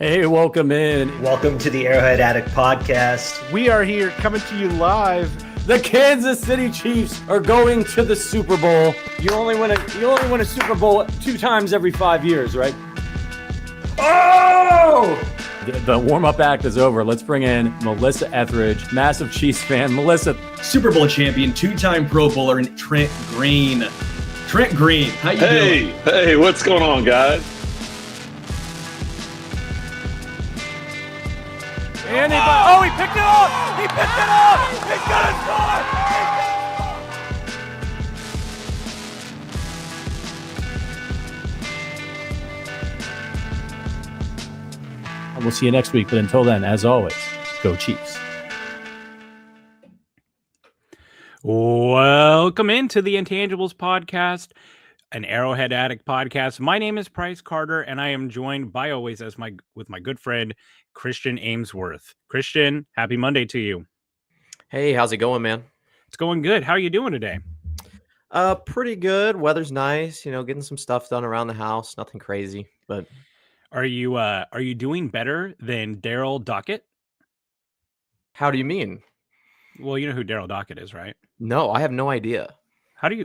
Hey, welcome in. Welcome to the Arrowhead Addict podcast. We are here coming to you live. The Kansas City Chiefs are going to the Super Bowl. You only win a Super Bowl 2 times every 5 years, right? Oh! The warm-up act is over. Let's bring in Melissa Etheridge, massive Chiefs fan. Melissa. Super Bowl champion, 2-time Pro Bowler, and Trent Green. Trent Green, how you doing? Hey, what's going on, guys? He picked it up! He picked it up! He's gonna score! We'll see you next week, but until then, as always, go Chiefs. Welcome into the Intangibles podcast, an Arrowhead Addict podcast. My name is Bryce Carter, and I am joined by always with my good friend Christian Ainsworth. Christian, happy Monday to you. Hey, how's it going, man? It's going good. How are you doing today? Pretty good. Weather's nice. Getting some stuff done around the house. Nothing crazy, but are you doing better than Daryl Dockett? How do you mean? Well, you know who Daryl Dockett is, right? No, I have no idea. How do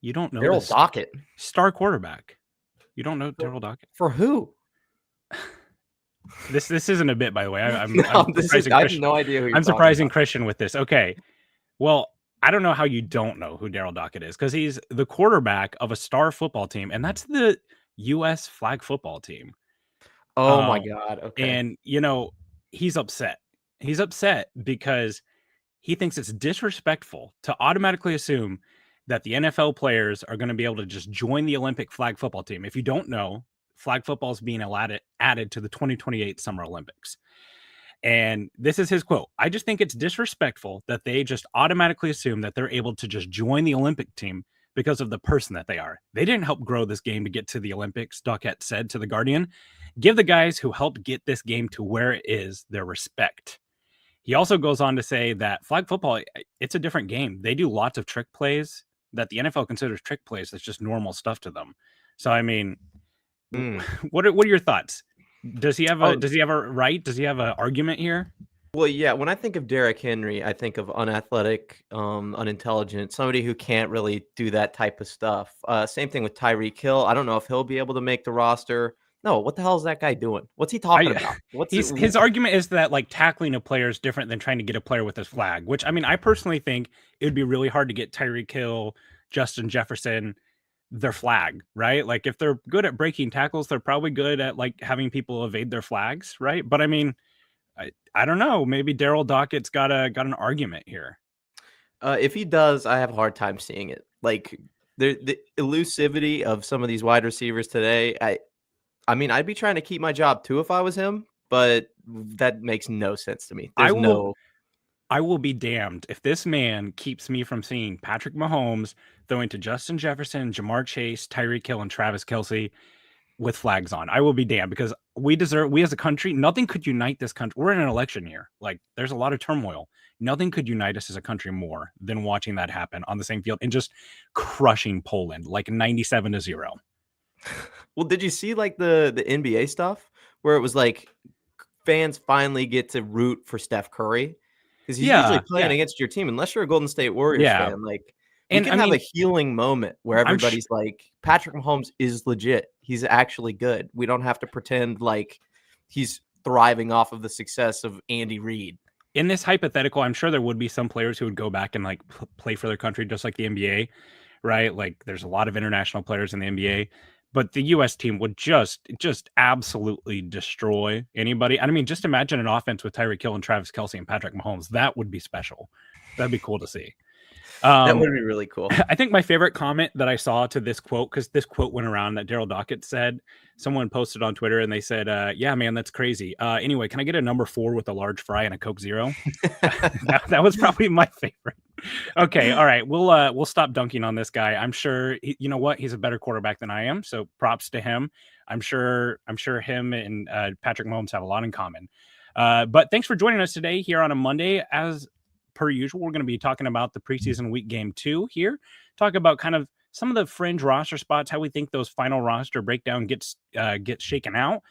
you don't know Daryl Dockett? Star quarterback. You don't know Daryl Dockett? For who? This isn't a bit, by the way. I have no idea who you're I'm surprising about. Christian with this. Okay. Well, I don't know how you don't know who Daryl Dockett is, because he's the quarterback of a star football team, and that's the U.S. flag football team. Oh my God. Okay. And he's upset. He's upset because he thinks it's disrespectful to automatically assume that the NFL players are going to be able to just join the Olympic flag football team. If you don't know, flag football is being added to the 2028 Summer Olympics. And this is his quote: "I just think it's disrespectful that they just automatically assume that they're able to just join the Olympic team because of the person that they are. They didn't help grow this game to get to the Olympics," Dockett said to The Guardian. "Give the guys who helped get this game to where it is their respect." He also goes on to say that flag football, it's a different game. They do lots of trick plays that the NFL considers trick plays. That's just normal stuff to them. So, I mean, what are your thoughts? Does he have a right? Does he have an argument here? Well, yeah. When I think of Derrick Henry, I think of unathletic, unintelligent, somebody who can't really do that type of stuff. Same thing with Tyreek Hill. I don't know if he'll be able to make the roster. No, what the hell is that guy doing? What's he talking about? His argument is that tackling a player is different than trying to get a player with his flag, which, I mean, I personally think it would be really hard to get Tyreek Hill, Justin Jefferson, their flag, right? Like, if they're good at breaking tackles, they're probably good at having people evade their flags, right? But I mean, I don't know. Maybe Daryl Dockett's got an argument here. If he does, I have a hard time seeing it. Like, the elusivity of some of these wide receivers today, I mean, I'd be trying to keep my job too if I was him, but that makes no sense to me. I will be damned if this man keeps me from seeing Patrick Mahomes throwing to Justin Jefferson, Jamar Chase, Tyreek Hill, and Travis Kelce with flags on. I will be damned, because we as a country, nothing could unite this country. We're in an election year. There's a lot of turmoil. Nothing could unite us as a country more than watching that happen on the same field and just crushing Poland 97-0. Well, did you see the NBA stuff where it was fans finally get to root for Steph Curry? Because he's usually playing against your team, unless you're a Golden State Warriors fan. We can have a healing moment where everybody's Patrick Mahomes is legit. He's actually good. We don't have to pretend he's thriving off of the success of Andy Reid. In this hypothetical, I'm sure there would be some players who would go back and play for their country, just like the NBA, right? There's a lot of international players in the NBA. But the U.S. team would just absolutely destroy anybody. I mean, just imagine an offense with Tyreek Hill and Travis Kelce and Patrick Mahomes. That would be special. That'd be cool to see. That would be really cool. I think my favorite comment that I saw to this quote, because this quote went around that Daryl Dockett said, someone posted on Twitter and they said, yeah, man, that's crazy. Anyway, can I get a number 4 with a large fry and a Coke Zero? that was probably my favorite. Okay. All right. We'll stop dunking on this guy. I'm sure, you know what? He's a better quarterback than I am. So props to him. I'm sure him and Patrick Mahomes have a lot in common. But thanks for joining us today here on a Monday. As per usual, we're going to be talking about the preseason week game 2 here. Talk about kind of some of the fringe roster spots, how we think those final roster breakdown gets shaken out.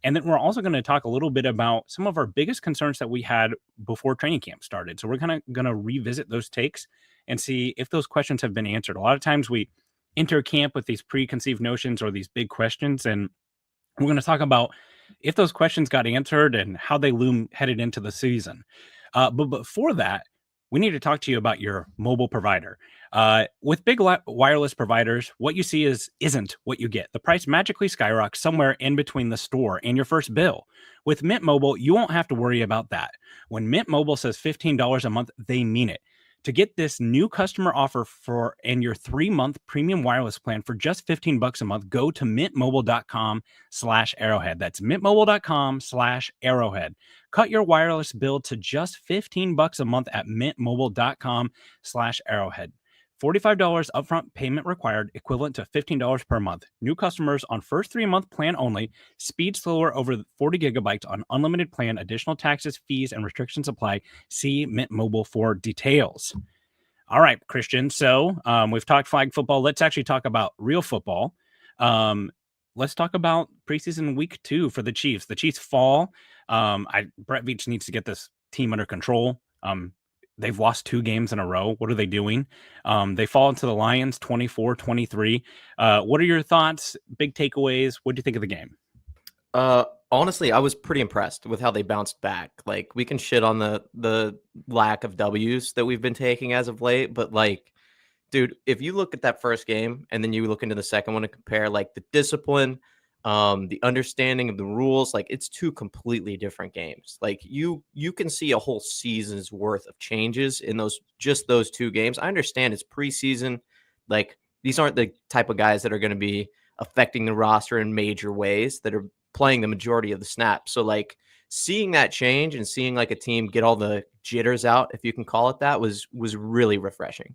And then we're also going to talk a little bit about some of our biggest concerns that we had before training camp started. So we're kind of going to revisit those takes and see if those questions have been answered. A lot of times we enter camp with these preconceived notions or these big questions, and we're going to talk about if those questions got answered and how they loom headed into the season. But before that, we need to talk to you about your mobile provider. With big wireless providers, what you see isn't what you get. The price magically skyrockets somewhere in between the store and your first bill. With Mint Mobile, you won't have to worry about that. When Mint Mobile says $15 a month, they mean it. To get this new customer offer and your 3-month premium wireless plan for just $15 a month, go to mintmobile.com/arrowhead. That's mintmobile.com/arrowhead. Cut your wireless bill to just $15 a month at mintmobile.com/arrowhead. $45 upfront payment required, equivalent to $15 per month. New customers on first 3-month plan only. Speed slower over 40 gigabytes on unlimited plan. Additional taxes, fees, and restrictions apply. See Mint Mobile for details. All right, Christian. So we've talked flag football. Let's actually talk about real football. Let's talk about preseason week 2 for the Chiefs. The Chiefs fall. Brett Veach needs to get this team under control. They've lost 2 games in a row. What are they doing? They fall into the Lions 24-23. What are your thoughts? Big takeaways? What do you think of the game? Honestly, I was pretty impressed with how they bounced back. Like, we can shit on the lack of W's that we've been taking as of late, but like, dude, if you look at that first game and then you look into the second one and compare like the discipline, the understanding of the rules, like it's 2 completely different games. Like you can see a whole season's worth of changes in those 2 games. I understand it's preseason. Like, these aren't the type of guys that are going to be affecting the roster in major ways, that are playing the majority of the snaps. So like, seeing that change and seeing like a team get all the jitters out, if you can call it that, was really refreshing.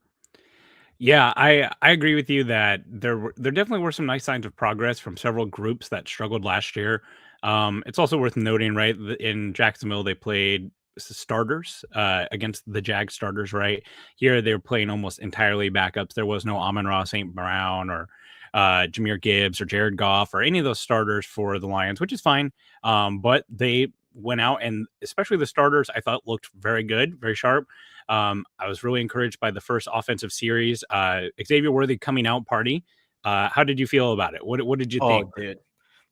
Yeah, I agree with you that there definitely were some nice signs of progress from several groups that struggled last year. It's also worth noting, right, in Jacksonville, they played starters against the Jag starters, right? Here, they were playing almost entirely backups. There was no Amon-Ra St. Brown or Jahmyr Gibbs or Jared Goff or any of those starters for the Lions, which is fine. But they went out, and especially the starters, I thought looked very good, very sharp. I was really encouraged by the first offensive series. Xavier Worthy coming out party. How did you feel about it? What did you think? Oh, dude,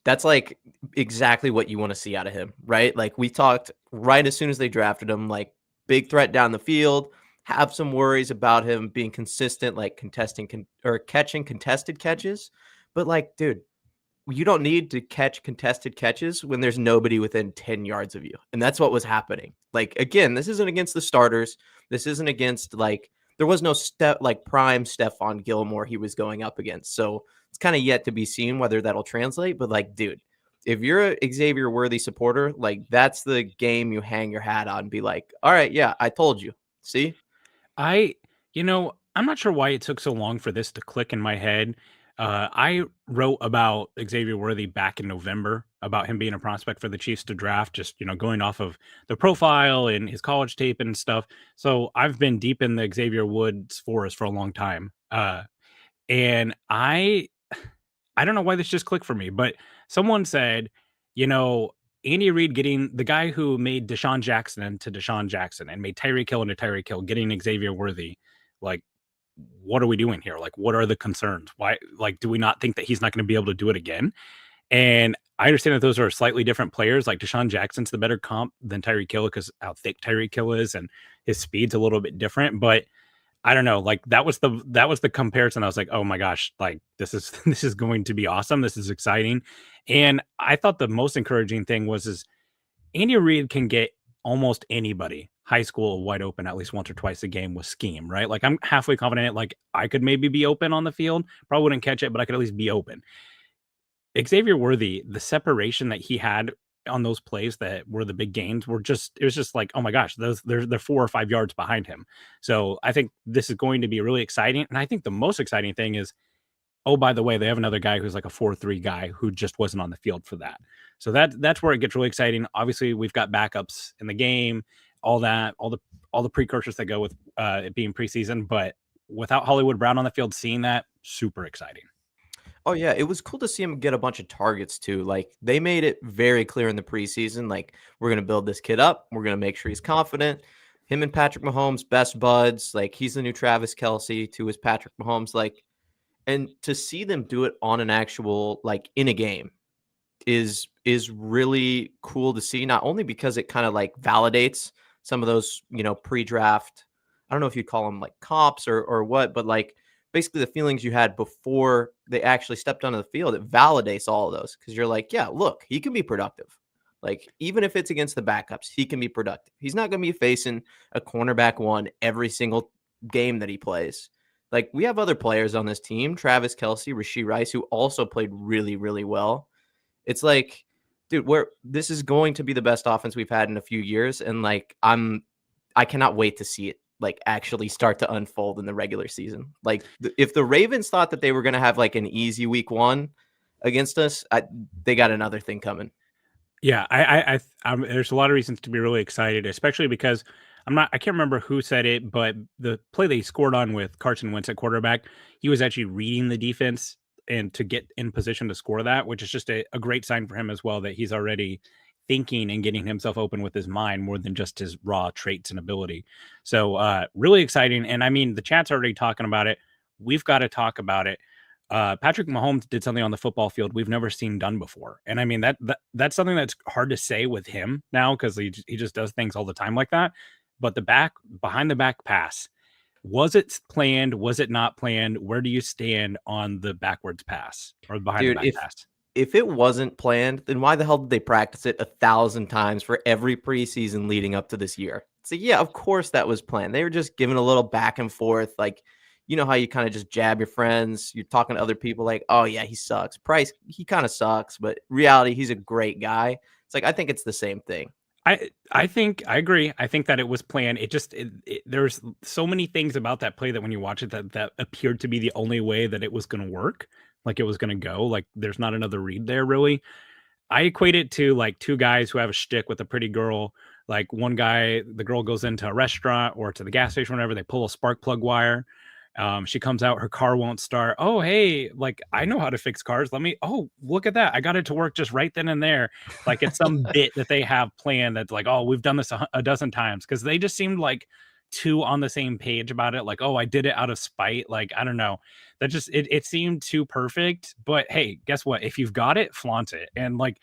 that's like exactly what you want to see out of him, right? Like, we talked right as soon as they drafted him, like, big threat down the field. Have some worries about him being consistent, like catching contested catches. But like, dude, you don't need to catch contested catches when there's nobody within 10 yards of you. And that's what was happening. Like, again, this isn't against the starters. This isn't against, like, there was no prime Stephon Gilmore he was going up against. So it's kind of yet to be seen whether that'll translate. But like, dude, if you're a Xavier Worthy supporter, like, that's the game you hang your hat on and be like, all right, yeah, I told you. See? I'm not sure why it took so long for this to click in my head. I wrote about Xavier Worthy back in November about him being a prospect for the Chiefs to draft, just, going off of the profile and his college tape and stuff. So I've been deep in the Xavier Woods forest for a long time. And I don't know why this just clicked for me, but someone said, Andy Reid getting the guy who made Deshaun Jackson into Deshaun Jackson and made Tyreek Hill into Tyreek Hill, getting Xavier Worthy, like, what are we doing here? Like, what are the concerns? Why, like, do we not think that he's not going to be able to do it again? And I understand that those are slightly different players. Like, Deshaun Jackson's the better comp than Tyreek Hill because how thick Tyreek Hill is and his speed's a little bit different. But I don't know. Like, that was the comparison. I was like, oh my gosh, like, this is going to be awesome. This is exciting. And I thought the most encouraging thing is Andy Reid can get almost anybody high school wide open at least once or twice a game with scheme, right? Like, I'm halfway confident, like, I could maybe be open on the field, probably wouldn't catch it, but I could at least be open. Xavier Worthy, the separation that he had on those plays that were the big gains it was just like, oh my gosh, they're 4 or 5 yards behind him. So I think this is going to be really exciting. And I think the most exciting thing is, oh, by the way, they have another guy who's like a 4-3 guy who just wasn't on the field for that. So that's where it gets really exciting. Obviously, we've got backups in the game, all the precursors that go with it being preseason. But without Hollywood Brown on the field, seeing that, super exciting. Oh, yeah, it was cool to see him get a bunch of targets too. Like, they made it very clear in the preseason, like, we're gonna build this kid up. We're gonna make sure he's confident. Him and Patrick Mahomes, best buds. Like, he's the new Travis Kelce to his Patrick Mahomes. Like, and to see them do it on an actual, like, in a game is really cool to see. Not only because it kind of like validates some of those, pre-draft. I don't know if you'd call them like comps or what, but like basically the feelings you had before they actually stepped onto the field, it validates all of those because you're like, yeah, look, he can be productive. Like, even if it's against the backups, he can be productive. He's not going to be facing a cornerback one every single game that he plays. Like, we have other players on this team, Travis Kelce, Rashid Rice, who also played really, really well. It's like, dude, this is going to be the best offense we've had in a few years. And like, I cannot wait to see it like actually start to unfold in the regular season. Like, if the Ravens thought that they were going to have like an easy week 1 against us, they got another thing coming. Yeah, there's a lot of reasons to be really excited, especially because I can't remember who said it, but the play they scored on with Carson Wentz at quarterback, he was actually reading the defense and to get in position to score that, which is just a great sign for him as well, that he's already thinking and getting himself open with his mind more than just his raw traits and ability. So really exciting. And I mean, the chat's already talking about it. We've got to talk about it. Patrick Mahomes did something on the football field we've never seen done before. And I mean, that's something that's hard to say with him now because he just does things all the time like that. But behind the back pass, was it planned? Was it not planned? Where do you stand on the backwards pass or behind the back pass? If it wasn't planned, then why the hell did they practice it 1,000 times for every preseason leading up to this year? So yeah, of course that was planned. They were just giving a little back and forth. Like, you know how you kind of just jab your friends. You're talking to other people like, oh yeah, he sucks. Price, he kind of sucks, but reality, he's a great guy. It's like, I think it's the same thing. I think I agree. I think that it was planned. There's so many things about that play that when you watch it that appeared to be the only way that it was going to work, like it was going to go. Like there's not another read there really. I equate it to like two guys who have a shtick with a pretty girl. Like one guy, the girl goes into a restaurant or to the gas station, whenever they pull a spark plug wire. She comes out, her car won't start. Oh, hey, like I know how to fix cars. Look at that. I got it to work just right then and there. Like it's some bit that they have planned that's like, oh, we've done this a dozen times. Cause they just seemed like two on the same page about it. Like, oh, I did it out of spite. Like, I don't know. That just, it seemed too perfect, but hey, guess what? If you've got it, flaunt it. And like,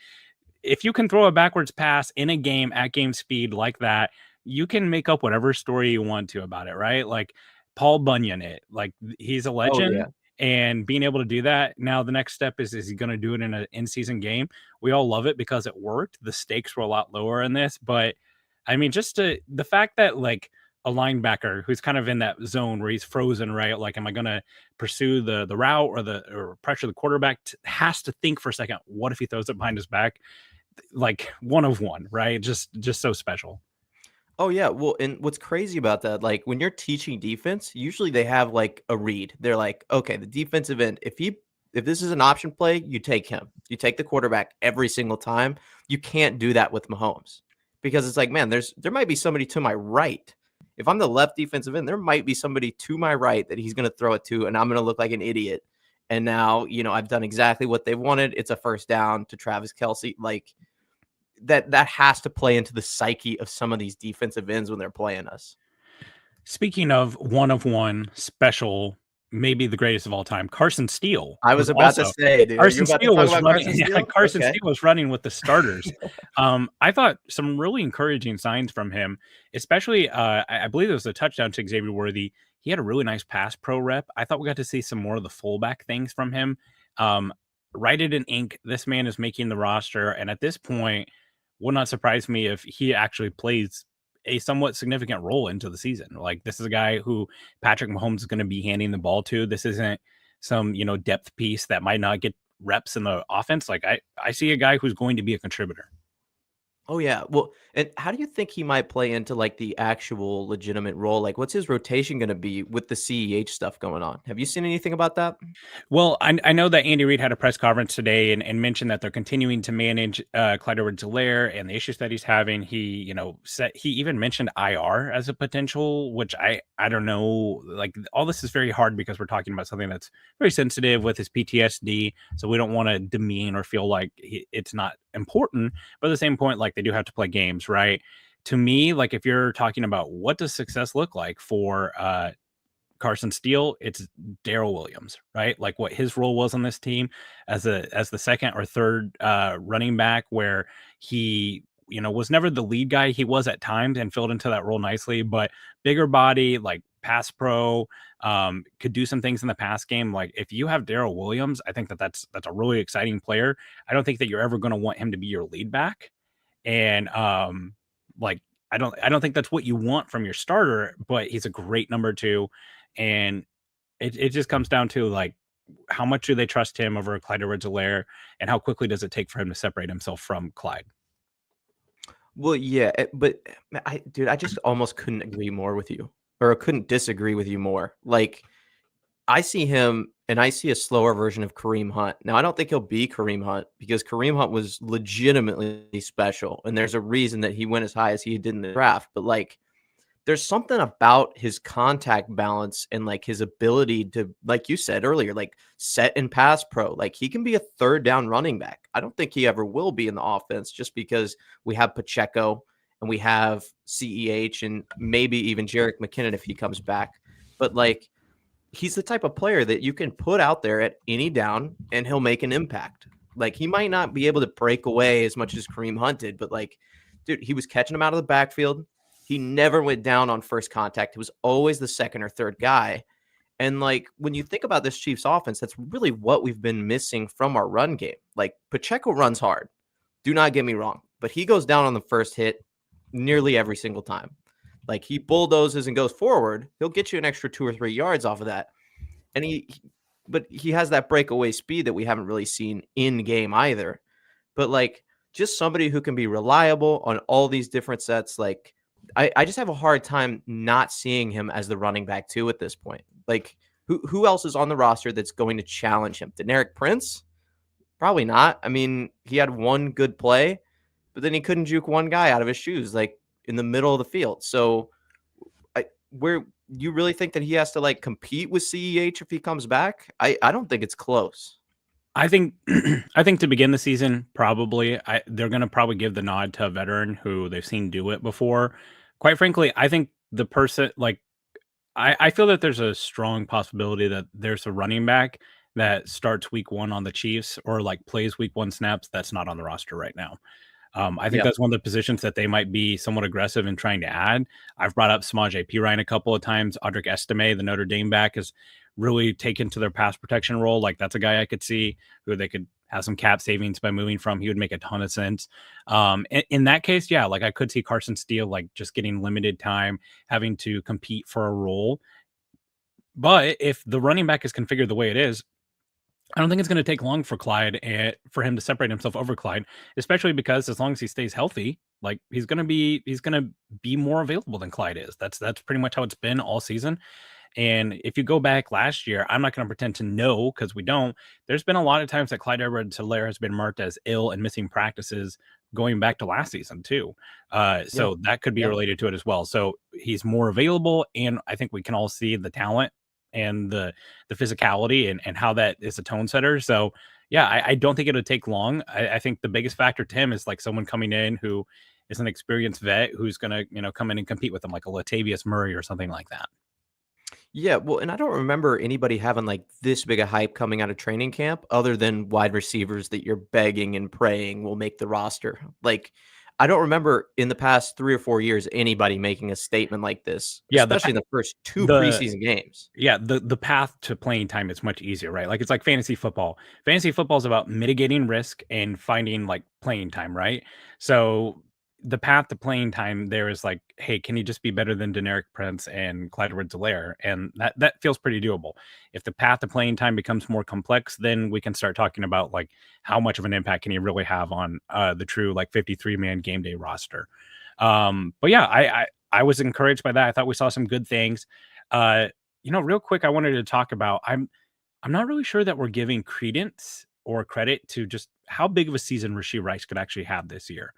if you can throw a backwards pass in a game at game speed like that, you can make up whatever story you want to about it. Right. Like, Paul Bunyan it. Like he's a legend. Oh, yeah. And being able to do that. Now the next step is he going to do it in an in-season game? We all love it because it worked. The stakes were a lot lower in this, but I mean, the fact that like a linebacker who's kind of in that zone where he's frozen, right? Like, am I going to pursue the route or pressure the quarterback? Has to think for a second. What if he throws it behind his back? Like one of one, right? Just so special. Oh, yeah. Well, and what's crazy about that, like when you're teaching defense, usually they have like a read. They're like, okay, the defensive end, if this is an option play, you take him. You take the quarterback every single time. You can't do that with Mahomes because it's like, man, there might be somebody to my right. If I'm the left defensive end, there might be somebody to my right that he's going to throw it to, and I'm going to look like an idiot. And now, I've done exactly what they wanted. It's a first down to Travis Kelce. Like, that has to play into the psyche of some of these defensive ends when they're playing us. Speaking of one special, maybe the greatest of all time, Carson Steele. I was about to say, dude. Carson Steele was running. Carson Steele was running with the starters. I thought some really encouraging signs from him, especially I believe it was a touchdown to Xavier Worthy. He had a really nice pass pro rep. I thought we got to see some more of the fullback things from him. Write it in ink. This man is making the roster, and at this point, would not surprise me if he actually plays a somewhat significant role into the season. Like this is a guy who Patrick Mahomes is going to be handing the ball to. This isn't some, depth piece that might not get reps in the offense. Like I see a guy who's going to be a contributor. Oh yeah. Well, and how do you think he might play into like the actual legitimate role? Like, what's his rotation going to be with the CEH stuff going on? Have you seen anything about that? Well, I know that Andy Reid had a press conference today and mentioned that they're continuing to manage Clyde Edwards-Helaire and the issues that he's having. He even mentioned IR as a potential, which I don't know. Like, all this is very hard because we're talking about something that's very sensitive with his PTSD. So we don't want to demean or feel like it's not important. But at the same point, like, they do have to play games, right? To me, like, if you're talking about what does success look like for Carson Steele, it's Darrell Williams, right? Like what his role was on this team as the second or third running back, where he was never the lead guy. He was at times and filled into that role nicely, but bigger body, like pass pro, could do some things in the pass game. Like if you have Darrell Williams, I think that's a really exciting player. I don't think that you're ever going to want him to be your lead back, and like I don't think that's what you want from your starter, but he's a great number two. And it just comes down to like how much do they trust him over Clyde Edwards-Helaire, and how quickly does it take for him to separate himself from Clyde? Well, yeah, but I just almost couldn't agree more with you, or couldn't disagree with you more. Like, I see him, and I see a slower version of Kareem Hunt. Now, I don't think he'll be Kareem Hunt because Kareem Hunt was legitimately special, and there's a reason that he went as high as he did in the draft. But like, there's something about his contact balance and like his ability to, like you said earlier, like set and pass pro. Like he can be a third down running back. I don't think he ever will be in the offense just because we have Pacheco and we have CEH and maybe even Jerick McKinnon if he comes back. But like, he's the type of player that you can put out there at any down and he'll make an impact. Like he might not be able to break away as much as Kareem Hunt did, but like, dude, he was catching him out of the backfield. He never went down on first contact. He was always the second or third guy. And like when you think about this Chiefs offense, that's really what we've been missing from our run game. Like Pacheco runs hard. Do not get me wrong, but he goes down on the first hit nearly every single time. Like he bulldozes and goes forward. He'll get you an extra 2 or 3 yards off of that. And but he has that breakaway speed that we haven't really seen in game either. But like just somebody who can be reliable on all these different sets. Like I just have a hard time not seeing him as the running back too at this point. Like who else is on the roster that's going to challenge him? Deneric Prince? Probably not. I mean, he had one good play, but then he couldn't juke one guy out of his shoes, like in the middle of the field. So where you really think that he has to like compete with CEH if he comes back? I don't think it's close. I think to begin the season, probably they're going to probably give the nod to a veteran who they've seen do it before. Quite frankly, I think the person like I feel that there's a strong possibility that there's a running back that starts week one on the Chiefs or like plays week one snaps that's not on the roster right now. I think that's one of the positions that they might be somewhat aggressive in trying to add. I've brought up Samaje Perine a couple of times. Audric Estime, the Notre Dame back, is really taken to their pass protection role. Like that's a guy I could see who they could have some cap savings by moving from. He would make a ton of sense. In that case, yeah, like I could see Carson Steele like just getting limited time, having to compete for a role. But if the running back is configured the way it is, I don't think it's going to take long for Clyde and for him to separate himself over Clyde, especially because as long as he stays healthy, like he's going to be more available than Clyde is. That's pretty much how it's been all season. And if you go back last year, I'm not going to pretend to know because we don't. There's been a lot of times that Clyde Edwards-Helaire has been marked as ill and missing practices going back to last season too. So that could be related to it as well. So he's more available, and I think we can all see the talent and the physicality and how that is a tone setter. So yeah, I don't think it'll take long. I think the biggest factor to him is like someone coming in who is an experienced vet who's going to, come in and compete with him, like a Latavius Murray or something like that. Yeah, well, and I don't remember anybody having like this big a hype coming out of training camp other than wide receivers that you're begging and praying will make the roster. Like, I don't remember in the past 3 or 4 years anybody making a statement like this, especially in the first two preseason games. Yeah, the path to playing time is much easier, right? Like it's like fantasy football. Fantasy football is about mitigating risk and finding like playing time, right? So the path to playing time there is like, hey, can he just be better than Deneric Prince and Clyde Edwards-Helaire? And that feels pretty doable. If the path to playing time becomes more complex, then we can start talking about like how much of an impact can he really have on the true like 53-man game day roster. But yeah, I was encouraged by that. I thought we saw some good things. Real quick, I wanted to talk about, I'm not really sure that we're giving credence or credit to just how big of a season Rashid Rice could actually have this year.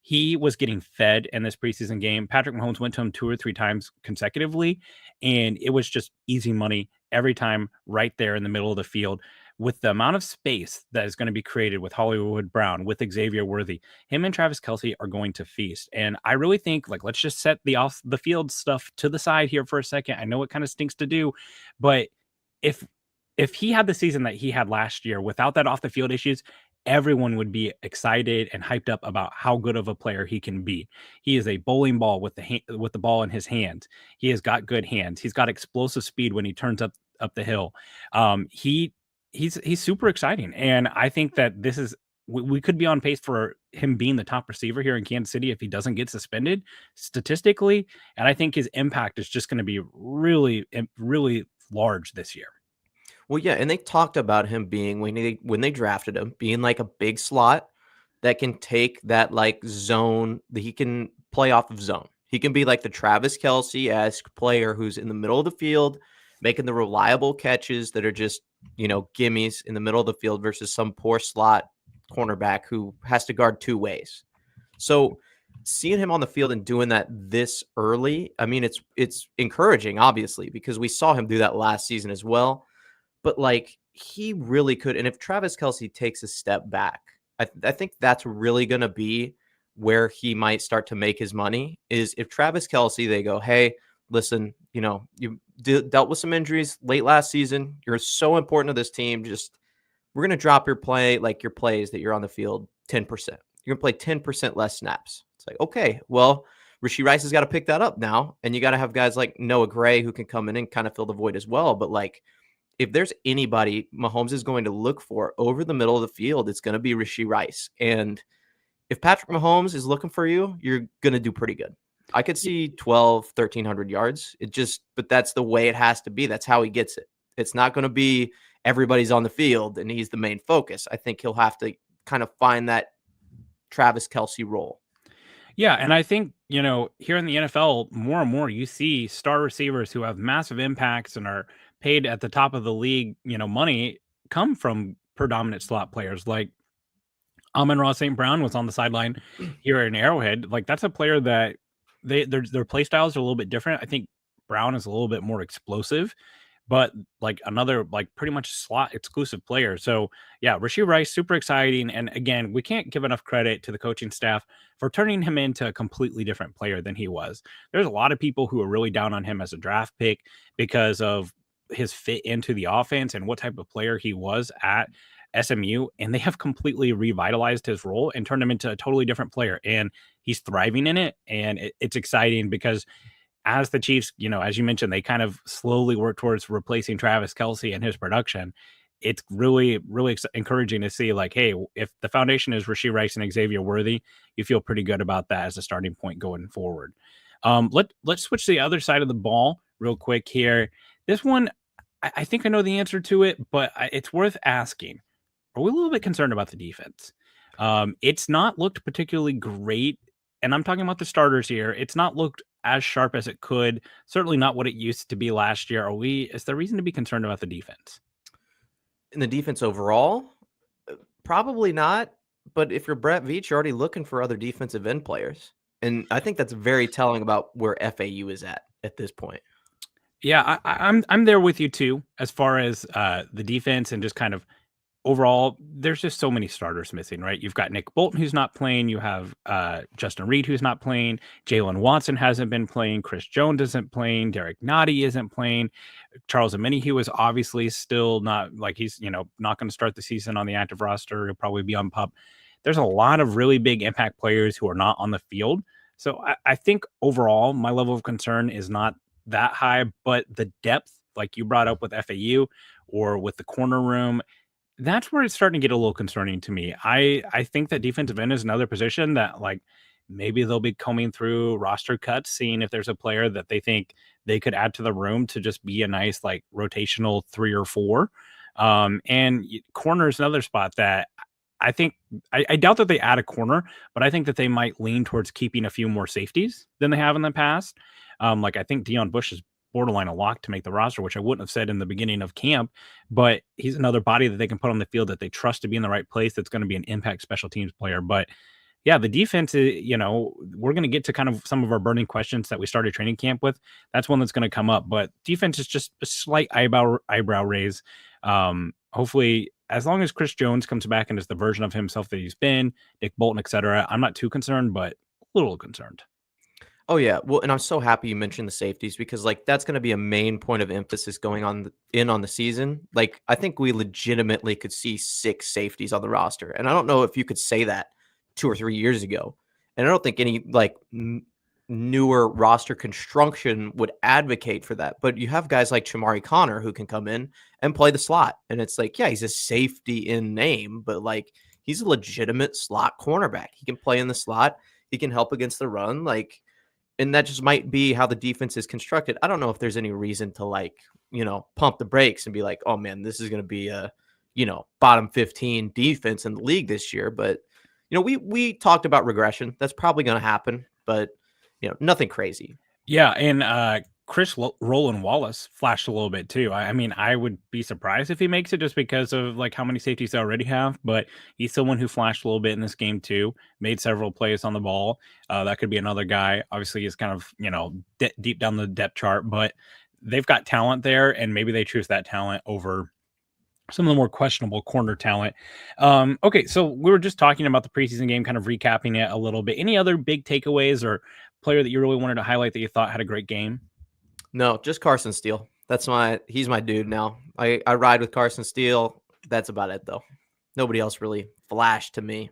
He was getting fed in this preseason game. Patrick Mahomes went to him 2 or 3 times consecutively, and it was just easy money every time right there in the middle of the field. With the amount of space that is going to be created with Hollywood Brown, with Xavier Worthy, him and Travis Kelce are going to feast. And I really think, like, let's just set the off the field stuff to the side here for a second. I know it kind of stinks to do, but if he had the season that he had last year without that off the field issues, everyone would be excited and hyped up about how good of a player he can be. He is a bowling ball with the ball in his hands. He has got good hands. He's got explosive speed when he turns up the hill. He's super exciting, and I think that this is we could be on pace for him being the top receiver here in Kansas City if he doesn't get suspended statistically. And I think his impact is just going to be really, really large this year. Well, yeah, and they talked about him being when they drafted him being like a big slot that can take that like zone that he can play off of zone. He can be like the Travis Kelce-esque player who's in the middle of the field making the reliable catches that are just, gimmies in the middle of the field versus some poor slot cornerback who has to guard 2 ways. So seeing him on the field and doing that this early, I mean, it's encouraging, obviously, because we saw him do that last season as well. But like he really could. And if Travis Kelce takes a step back, I think that's really going to be where he might start to make his money is if Travis Kelce, they go, hey, listen, you dealt with some injuries late last season. You're so important to this team. We're going to drop your plays that you're on the field 10%. You're going to play 10% less snaps. It's like, okay, well, Rashid Rice has got to pick that up now. And you got to have guys like Noah Gray who can come in and kind of fill the void as well. But like, if there's anybody Mahomes is going to look for over the middle of the field, it's going to be Rashid Rice. And if Patrick Mahomes is looking for you, you're going to do pretty good. I could see 1,300 yards. But that's the way it has to be. That's how he gets it. It's not going to be everybody's on the field and he's the main focus. I think he'll have to kind of find that Travis Kelce role. Yeah, and I think, here in the NFL, more and more you see star receivers who have massive impacts and are paid at the top of the league, money come from predominant slot players. Like Amon-Ra St. Brown was on the sideline here in Arrowhead. Like that's a player that their play styles are a little bit different. I think Brown is a little bit more explosive, but like another like pretty much slot exclusive player. So yeah, Rashid Rice, super exciting. And again, we can't give enough credit to the coaching staff for turning him into a completely different player than he was. There's a lot of people who are really down on him as a draft pick because of his fit into the offense and what type of player he was at SMU, and they have completely revitalized his role and turned him into a totally different player, and he's thriving in it. And it's exciting because as the Chiefs, as you mentioned, they kind of slowly work towards replacing Travis Kelce and his production. It's really, really encouraging to see like, hey, if the foundation is Rashid Rice and Xavier Worthy, you feel pretty good about that as a starting point going forward. Let's switch to the other side of the ball real quick here. This one, I think I know the answer to it, but it's worth asking. Are we a little bit concerned about the defense? It's not looked particularly great, and I'm talking about the starters here. It's not looked as sharp as it could. Certainly not what it used to be last year. Is there reason to be concerned about the defense? In the defense overall? Probably not. But if you're Brett Veach, you're already looking for other defensive end players. And I think that's very telling about where FAU is at this point. Yeah, I'm there with you too, as far as the defense and just kind of overall, there's just so many starters missing, right? You've got Nick Bolton who's not playing. You have Justin Reed who's not playing. Jalen Watson hasn't been playing. Chris Jones isn't playing. Derek Nottie isn't playing. Charles Omenihu is obviously still not, like he's, not going to start the season on the active roster. He'll probably be on PUP. There's a lot of really big impact players who are not on the field. So I think overall, my level of concern is not that high, but the depth, like you brought up with FAU or with the corner room, that's where it's starting to get a little concerning to me. I think that defensive end is another position that, like, Maybe they'll be combing through roster cuts, seeing if there's a player that they think they could add to the room to just be a nice like rotational 3 or 4. And corner is another spot that I think I doubt that they add a corner, but I think that they might lean towards keeping a few more safeties than they have in the past. Like I think Deion Bush is borderline a lock to make the roster, which I wouldn't have said in the beginning of camp, but he's another body that they can put on the field that they trust to be in the right place. That's going to be an impact special teams player. But yeah, the defense is, we're going to get to kind of some of our burning questions that we started training camp with. That's one that's going to come up, but defense is just a slight eyebrow raise. Hopefully, as long as Chris Jones comes back and is the version of himself that he's been, Nick Bolton, etc., I'm not too concerned, but a little concerned. Oh yeah, well, and I'm so happy you mentioned the safeties because like that's going to be a main point of emphasis going on on the season. Like I think we legitimately could see 6 safeties on the roster, and I don't know if you could say that 2 or 3 years ago. And I don't think any like newer roster construction would advocate for that. But you have guys like Chamari Connor who can come in and play the slot, and it's like, yeah, he's a safety in name, but like he's a legitimate slot cornerback. He can play in the slot. He can help against the run, like. And that just might be how the defense is constructed. I don't know if there's any reason to like, pump the brakes and be like, oh man, this is going to be a, bottom 15 defense in the league this year. But, we talked about regression. That's probably going to happen, but, nothing crazy. Yeah. And Chris Roland Wallace flashed a little bit too. I mean, I would be surprised if he makes it just because of like how many safeties they already have, but he's someone who flashed a little bit in this game too, made several plays on the ball. That could be another guy. Obviously he's kind of, deep down the depth chart, but they've got talent there and maybe they choose that talent over some of the more questionable corner talent. Okay. So we were just talking about the preseason game, kind of recapping it a little bit. Any other big takeaways or player that you really wanted to highlight that you thought had a great game? No, just Carson Steele. He's my dude now. I ride with Carson Steele. That's about it though. Nobody else really flashed to me.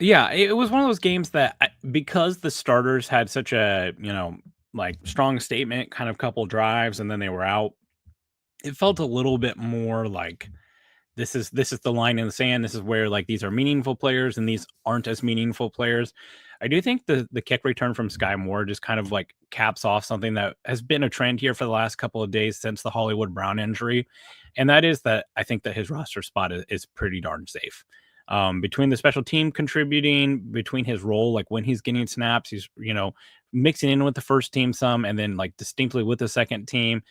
Yeah, it was one of those games that because the starters had such a, like strong statement kind of couple drives and then they were out, it felt a little bit more like this is the line in the sand. This is where like these are meaningful players and these aren't as meaningful players. I do think the kick return from Sky Moore just kind of like caps off something that has been a trend here for the last couple of days since the Hollywood Brown injury. And that is that I think that his roster spot is pretty darn safe. Between the special team contributing, between his role, like when he's getting snaps, he's, mixing in with the first team some, and then like distinctly with the second team.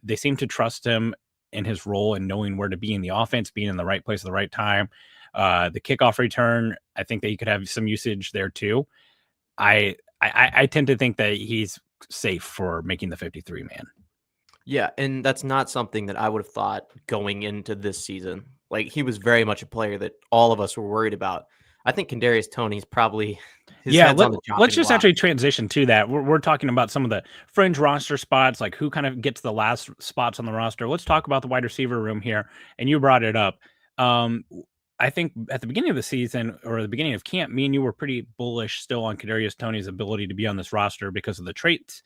They seem to trust him in his role and knowing where to be in the offense, being in the right place at the right time. The kickoff return, I think that you could have some usage there too. I tend to think that he's safe for making the 53 man. Yeah, and that's not something that I would have thought going into this season. Like he was very much a player that all of us were worried about. I think Kadarius Toney's probably head's on the let's just block. actually transition to that. We're talking about some of the fringe roster spots, like who kind of gets the last spots on the roster. Let's talk about the wide receiver room here, and you brought it up. I think at the beginning of the season or the beginning of camp, me and you were pretty bullish still on Kadarius Toney's ability to be on this roster because of the traits.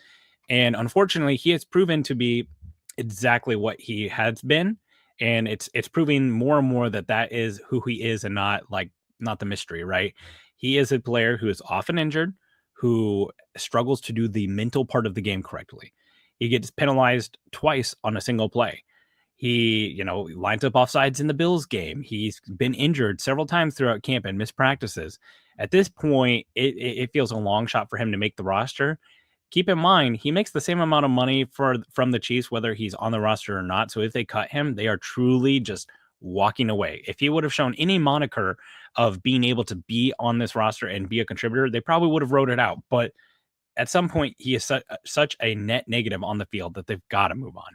And unfortunately, he has proven to be exactly what he has been. And it's proving more and more that is who he is and not the mystery, right? He is a player who is often injured, who struggles to do the mental part of the game correctly. He gets penalized twice on a single play. He, lines up offsides in the Bills game. He's been injured several times throughout camp and missed practices. At this point, it feels a long shot for him to make the roster. Keep in mind, he makes the same amount of money from the Chiefs, whether he's on the roster or not. So if they cut him, they are truly just walking away. If he would have shown any moniker of being able to be on this roster and be a contributor, they probably would have wrote it out. But at some point, he is such a net negative on the field that they've got to move on.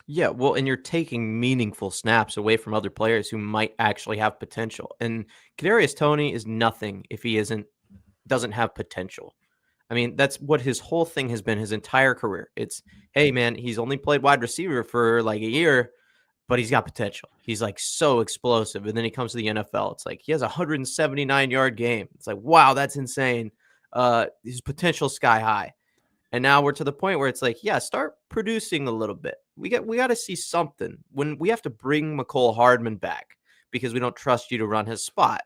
Yeah, well, and you're taking meaningful snaps away from other players who might actually have potential. And Kadarius Toney is nothing if he doesn't have potential. I mean, that's what his whole thing has been his entire career. It's, hey, man, he's only played wide receiver for like a year, but he's got potential. He's like so explosive. And then he comes to the NFL. It's like he has a 179-yard game. It's like, wow, that's insane. His potential sky high. And now we're to the point where it's like, yeah, start producing a little bit. We got to see something. When we have to bring McCole Hardman back because we don't trust you to run his spot,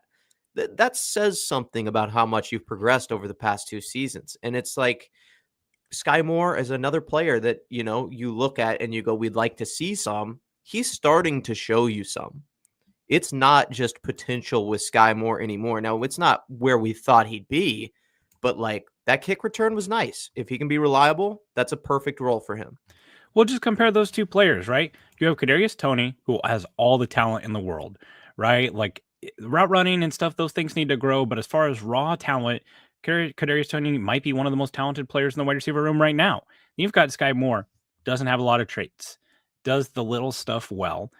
that says something about how much you've progressed over the past 2 seasons. And it's like Sky Moore is another player that, you look at and you go, we'd like to see some. He's starting to show you some. It's not just potential with Sky Moore anymore. Now, it's not where we thought he'd be, but like that kick return was nice. If he can be reliable, that's a perfect role for him. We'll just compare those two players, right? You have Kadarius Toney, who has all the talent in the world, right? Like route running and stuff, those things need to grow. But as far as raw talent, Kadarius Toney might be one of the most talented players in the wide receiver room right now. You've got Sky Moore, doesn't have a lot of traits, does the little stuff well.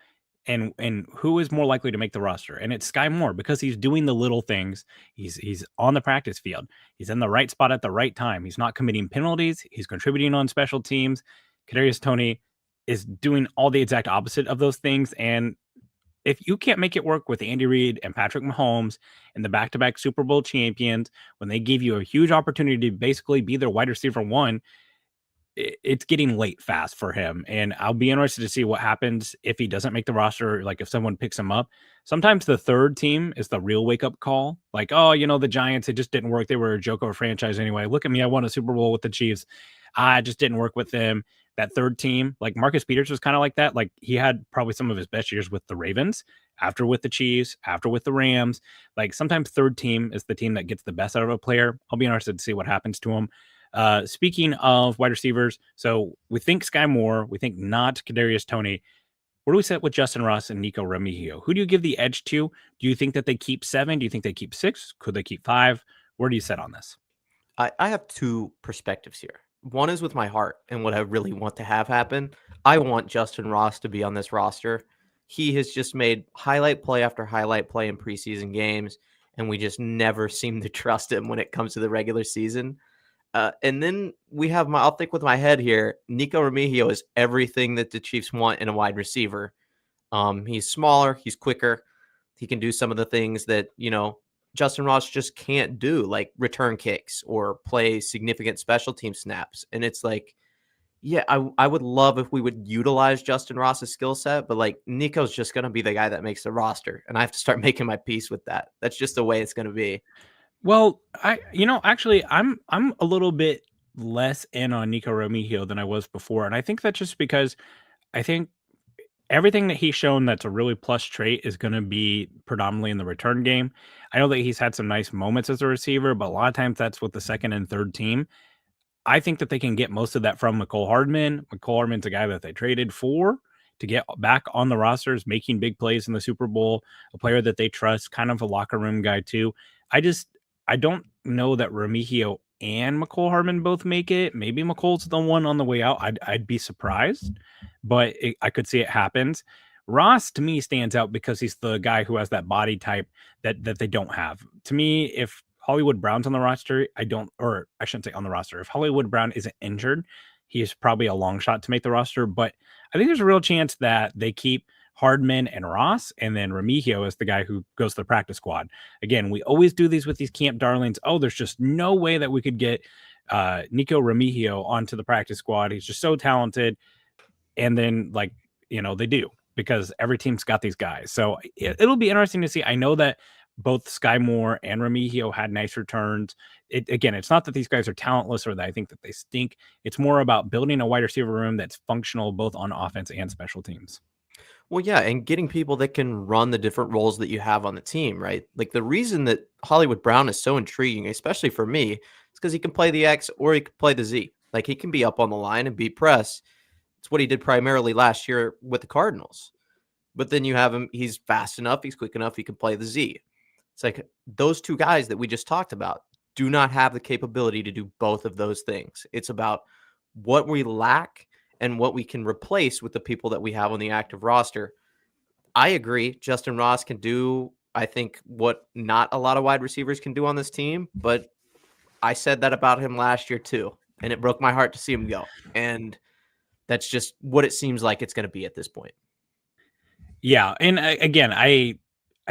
And who is more likely to make the roster? And it's Sky Moore, because he's doing the little things. He's on the practice field. He's in the right spot at the right time. He's not committing penalties. He's contributing on special teams. Kadarius Toney is doing all the exact opposite of those things. And if you can't make it work with Andy Reid and Patrick Mahomes and the back-to-back Super Bowl champions, when they give you a huge opportunity to basically be their wide receiver one, it's getting late fast for him. And I'll be interested to see what happens if he doesn't make the roster, like if someone picks him up. Sometimes the third team is the real wake-up call. Like, oh, the Giants, it just didn't work. They were a joke of a franchise anyway. Look at me. I won a Super Bowl with the Chiefs. I just didn't work with them. That third team, like Marcus Peters was kind of like that. Like he had probably some of his best years with the Ravens, after with the Chiefs, after with the Rams. Like sometimes third team is the team that gets the best out of a player. I'll be interested to see what happens to him. Speaking of wide receivers, so we think Sky Moore, we think not Kadarius Toney. Where do we sit with Justin Ross and Nico Remigio? Who do you give the edge to? Do you think that they keep 7? Do you think they keep 6? Could they keep 5? Where do you sit on this? I have two perspectives here. One is with my heart and what I really want to have happen. I want Justin Ross to be on this roster. He has just made highlight play after highlight play in preseason games, and we just never seem to trust him when it comes to the regular season. And then we have I'll think with my head here, Nico Remigio is everything that the Chiefs want in a wide receiver. He's smaller, he's quicker. He can do some of the things that, Justin Ross just can't do, like return kicks or play significant special team snaps. And it's like, yeah, I would love if we would utilize Justin Ross's skill set, but like Nico's just going to be the guy that makes the roster. And I have to start making my peace with that. That's just the way it's going to be. Well, actually, I'm a little bit less in on Nico Remigio than I was before. And I think that's just because I think everything that he's shown that's a really plus trait is going to be predominantly in the return game. I know that he's had some nice moments as a receiver, but a lot of times that's with the second and third team. I think that they can get most of that from McCole Hardman. McCole Hardman's a guy that they traded for to get back on the rosters, making big plays in the Super Bowl, a player that they trust, kind of a locker room guy too. I don't know that Remigio and McCole Hardman both make it. Maybe McCole's the one on the way out. I'd be surprised, but I could see it happens. Ross, to me, stands out because he's the guy who has that body type that they don't have. To me, if Hollywood Brown's on the roster, I shouldn't say on the roster. If Hollywood Brown isn't injured, he is probably a long shot to make the roster. But I think there's a real chance that they keep Hardman and Ross, and then Remigio is the guy who goes to the practice squad. Again, we always do these with these camp darlings. Oh, there's just no way that we could get Nico Remigio onto the practice squad. He's just so talented. And then, they do, because every team's got these guys. So it'll be interesting to see. I know that both Sky Moore and Remigio had nice returns. Again, it's not that these guys are talentless or that I think that they stink. It's more about building a wide receiver room that's functional both on offense and special teams. Well, yeah, and getting people that can run the different roles that you have on the team, right? Like the reason that Hollywood Brown is so intriguing, especially for me, is because he can play the X or he can play the Z. Like he can be up on the line and beat press. It's what he did primarily last year with the Cardinals. But then you have him, he's fast enough, he's quick enough, he can play the Z. It's like those two guys that we just talked about do not have the capability to do both of those things. It's about what we lack and what we can replace with the people that we have on the active roster. I agree. Justin Ross can do, I think, what not a lot of wide receivers can do on this team, but I said that about him last year too, and it broke my heart to see him go. And that's just what it seems like it's going to be at this point. Yeah, and again, I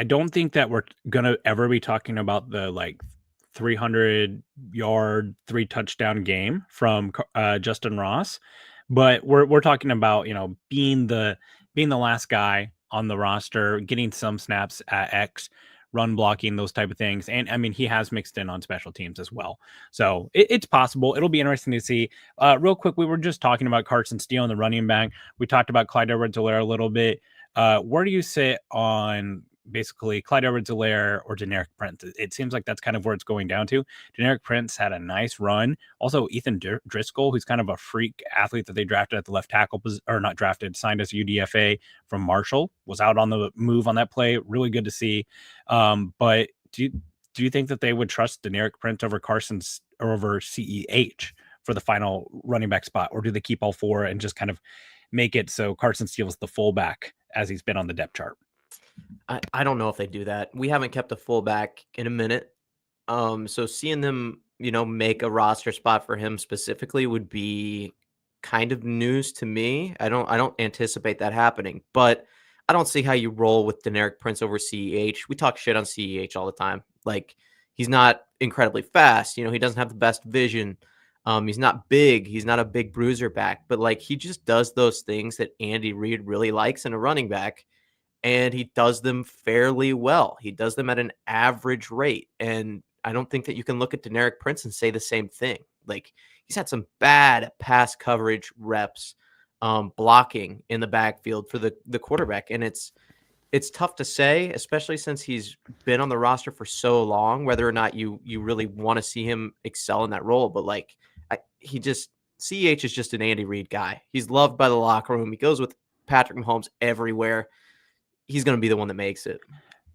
don't think that we're going to ever be talking about the 300-yard, 3-touchdown game from Justin Ross, but we're talking about being the last guy on the roster, getting some snaps at X, run blocking, those type of things. And I mean, he has mixed in on special teams as well. So it's possible. It'll be interesting to see. Real quick, we were just talking about Carson Steele and the running back. We talked about Clyde Edwards-Helaire a little bit. Where do you sit on basically Clyde Edwards-Helaire or Deneric Prince? It seems like that's kind of where it's going down to. Deneric Prince had a nice run. Also, Ethan Driscoll, who's kind of a freak athlete that they drafted at the left tackle, or not drafted, signed as UDFA from Marshall, was out on the move on that play. Really good to see. But do you think that they would trust Deneric Prince over Carson's or over CEH for the final running back spot? Or do they keep all four and just kind of make it so Carson Steele is the fullback as he's been on the depth chart? I don't know if they do that. We haven't kept a fullback in a minute. So seeing them, make a roster spot for him specifically would be kind of news to me. I don't anticipate that happening, but I don't see how you roll with Deneric Prince over CEH. We talk shit on CEH all the time. Like, he's not incredibly fast. He doesn't have the best vision. He's not big. He's not a big bruiser back, but like, he just does those things that Andy Reid really likes in a running back. And he does them fairly well. He does them at an average rate. And I don't think that you can look at Deneric Prince and say the same thing. Like, he's had some bad pass coverage reps, blocking in the backfield for the quarterback. And it's tough to say, especially since he's been on the roster for so long, whether or not you really want to see him excel in that role. But like, CEH is just an Andy Reid guy. He's loved by the locker room. He goes with Patrick Mahomes everywhere. He's going to be the one that makes it.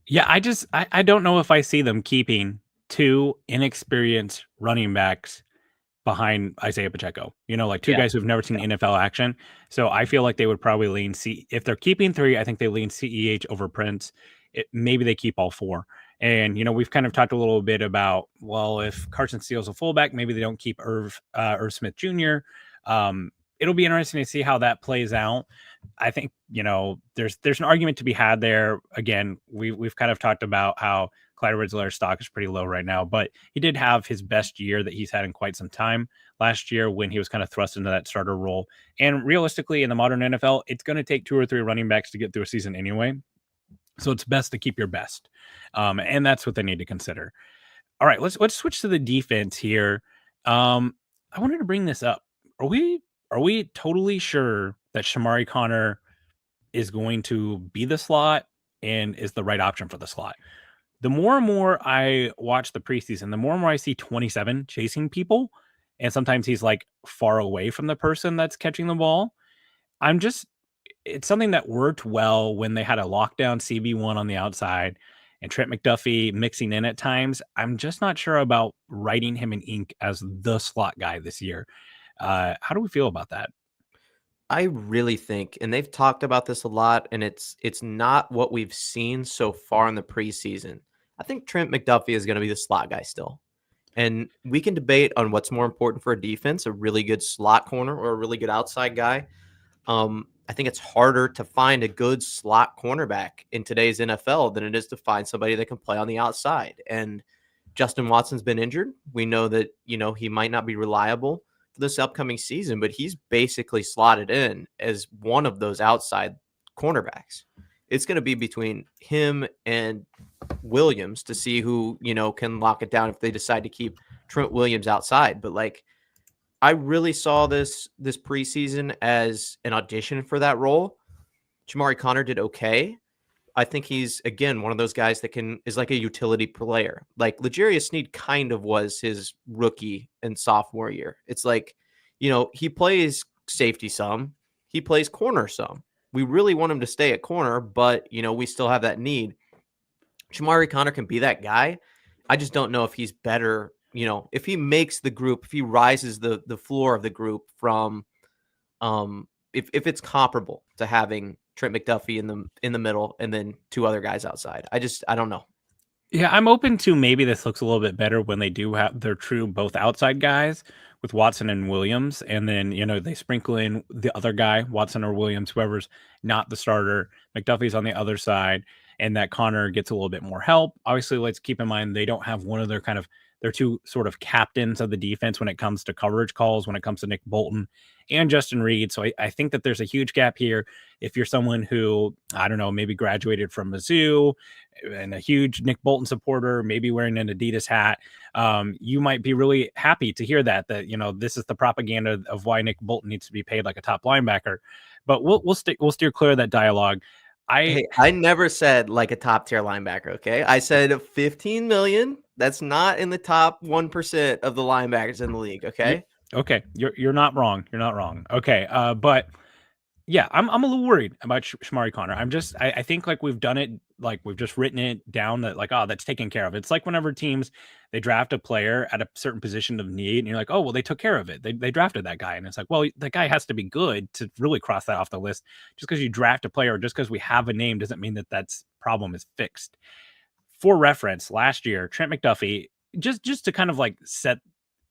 Yeah, I don't know if I see them keeping two inexperienced running backs behind Isaiah Pacheco. Like two guys who've never seen NFL action. So I feel like they would probably lean if they're keeping three, I think they lean CEH over Prince. Maybe they keep all four. And, we've kind of talked a little bit about, well, if Carson Steele's a fullback, maybe they don't keep Irv Smith Jr. It'll be interesting to see how that plays out. I think, there's an argument to be had there. Again, we've kind of talked about how Clyde Edwards-Helaire's stock is pretty low right now, but he did have his best year that he's had in quite some time last year when he was kind of thrust into that starter role. And realistically, in the modern NFL, it's going to take 2 or 3 running backs to get through a season anyway. So it's best to keep your best. And that's what they need to consider. All right, let's switch to the defense here. I wanted to bring this up. Are we totally sure that Shamari Connor is going to be the slot and is the right option for the slot? The more and more I watch the preseason, the more and more I see 27 chasing people, and sometimes he's like far away from the person that's catching the ball. It's something that worked well when they had a lockdown CB1 on the outside and Trent McDuffie mixing in at times. I'm just not sure about writing him in ink as the slot guy this year. How do we feel about that? I really think, and they've talked about this a lot, and it's not what we've seen so far in the preseason. I think Trent McDuffie is going to be the slot guy still. And we can debate on what's more important for a defense, a really good slot corner or a really good outside guy. I think it's harder to find a good slot cornerback in today's NFL than it is to find somebody that can play on the outside. And Justin Watson's been injured. We know that, he might not be reliable for this upcoming season, but he's basically slotted in as one of those outside cornerbacks. It's going to be between him and Williams to see who, can lock it down if they decide to keep Trent Williams outside. But like, I really saw this preseason as an audition for that role. Shamari Connor did okay. I think he's, again, one of those guys that is like a utility player. Like L'Jarius Sneed kind of was his rookie and sophomore year. It's like, he plays safety some, he plays corner some. We really want him to stay at corner, but, we still have that need. Shamari Connor can be that guy. I just don't know if he's better, if he makes the group, if he rises the floor of the group from, if it's comparable to having Trent McDuffie in the middle and then 2 other guys outside. I don't know. Yeah, I'm open to maybe this looks a little bit better when they do have their true both outside guys with Watson and Williams. And then, they sprinkle in the other guy, Watson or Williams, whoever's not the starter. McDuffie's on the other side, and that Connor gets a little bit more help. Obviously, let's keep in mind they don't have one of their their 2 sort of captains of the defense when it comes to coverage calls, when it comes to Nick Bolton and Justin Reed. So I think that there's a huge gap here. If you're someone who, I don't know, maybe graduated from Mizzou and a huge Nick Bolton supporter, maybe wearing an Adidas hat, you might be really happy to hear that this is the propaganda of why Nick Bolton needs to be paid like a top linebacker. But we'll steer clear of that dialogue. I never said like a top tier linebacker. Okay, I said 15 million. That's not in the top 1% of the linebackers in the league. Okay. Okay, you're not wrong. You're not wrong. Okay, but yeah, I'm a little worried about Shamari Connor. I think like we've done it, like we've just written it down that like, oh, that's taken care of. It's like whenever teams they draft a player at a certain position of need, and you're like, oh, well, they took care of it. They drafted that guy, and it's like, well, that guy has to be good to really cross that off the list. Just because you draft a player, or just because we have a name, doesn't mean that that's problem is fixed. For reference, last year, Trent McDuffie, just to kind of like set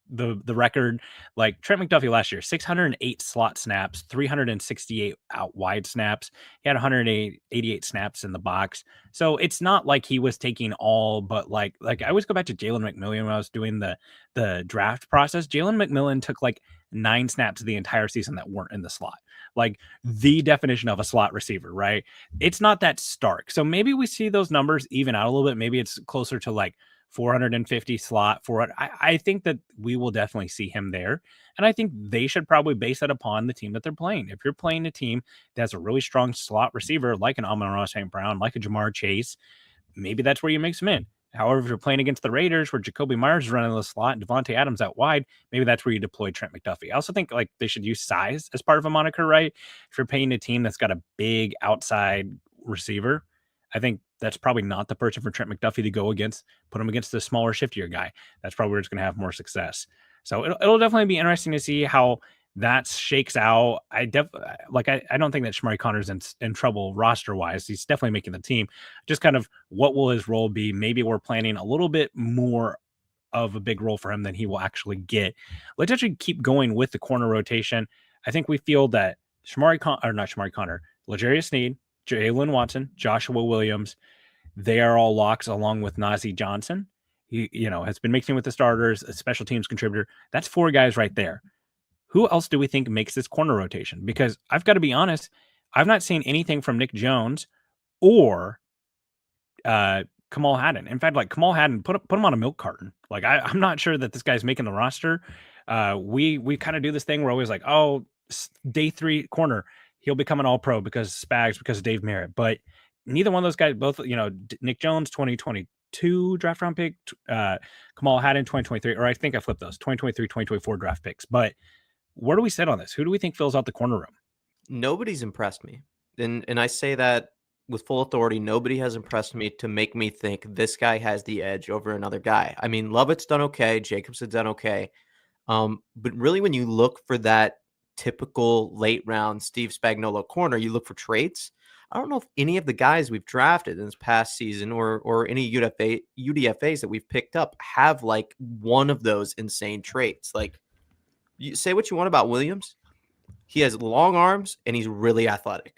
the record, like Trent McDuffie last year, 608 slot snaps, 368 out wide snaps. He had 188 snaps in the box. So it's not like he was taking all, but like I always go back to Jalen McMillan when I was doing the draft process. Jalen McMillan took like 9 snaps the entire season that weren't in the slot. Like the definition of a slot receiver, right? It's not that stark. So maybe we see those numbers even out a little bit. Maybe it's closer to like 450 slot for it. I think that we will definitely see him there. And I think they should probably base that upon the team that they're playing. If you're playing a team that has a really strong slot receiver, like an Amon-Ra St. Brown, like a Jamar Chase, maybe that's where you mix them in. However, if you're playing against the Raiders where Jacoby Myers is running the slot and Devontae Adams out wide, maybe that's where you deploy Trent McDuffie. I also think like they should use size as part of a moniker, right? If you're paying a team that's got a big outside receiver, I think that's probably not the person for Trent McDuffie to go against, put him against the smaller, shiftier guy. That's probably where it's going to have more success. So it'll definitely be interesting to see how that shakes out. I don't think that Shamari Connor's in trouble roster wise. He's definitely making the team. Just kind of what will his role be? Maybe we're planning a little bit more of a big role for him than he will actually get. Let's actually keep going with the corner rotation. I think we feel that L'Jarius Sneed, Jalen Watson, Joshua Williams, they are all locks along with Najee Johnson. He, has been mixing with the starters, a special teams contributor. That's 4 guys right there. Who else do we think makes this corner rotation? Because I've got to be honest, I've not seen anything from Nick Jones or Kamal Hadden. In fact, like Kamal Hadden, put him on a milk carton. Like I'm not sure that this guy's making the roster. We kind of do this thing where we're always like, oh, day 3 corner, he'll become an all-pro because Spags, because of Dave Merritt. But neither one of those guys, both, Nick Jones, 2022 draft round pick, Kamal Hadden, 2023, or I think I flipped those, 2023, 2024 draft picks. But where do we sit on this? Who do we think fills out the corner room? Nobody's impressed me. And I say that with full authority. Nobody has impressed me to make me think this guy has the edge over another guy. I mean, Lovett's done okay. Jacobson's done okay. But really, when you look for that typical late round Steve Spagnuolo corner, you look for traits. I don't know if any of the guys we've drafted in this past season or any UDFAs that we've picked up have like one of those insane traits. Like, you say what you want about Williams. He has long arms and he's really athletic.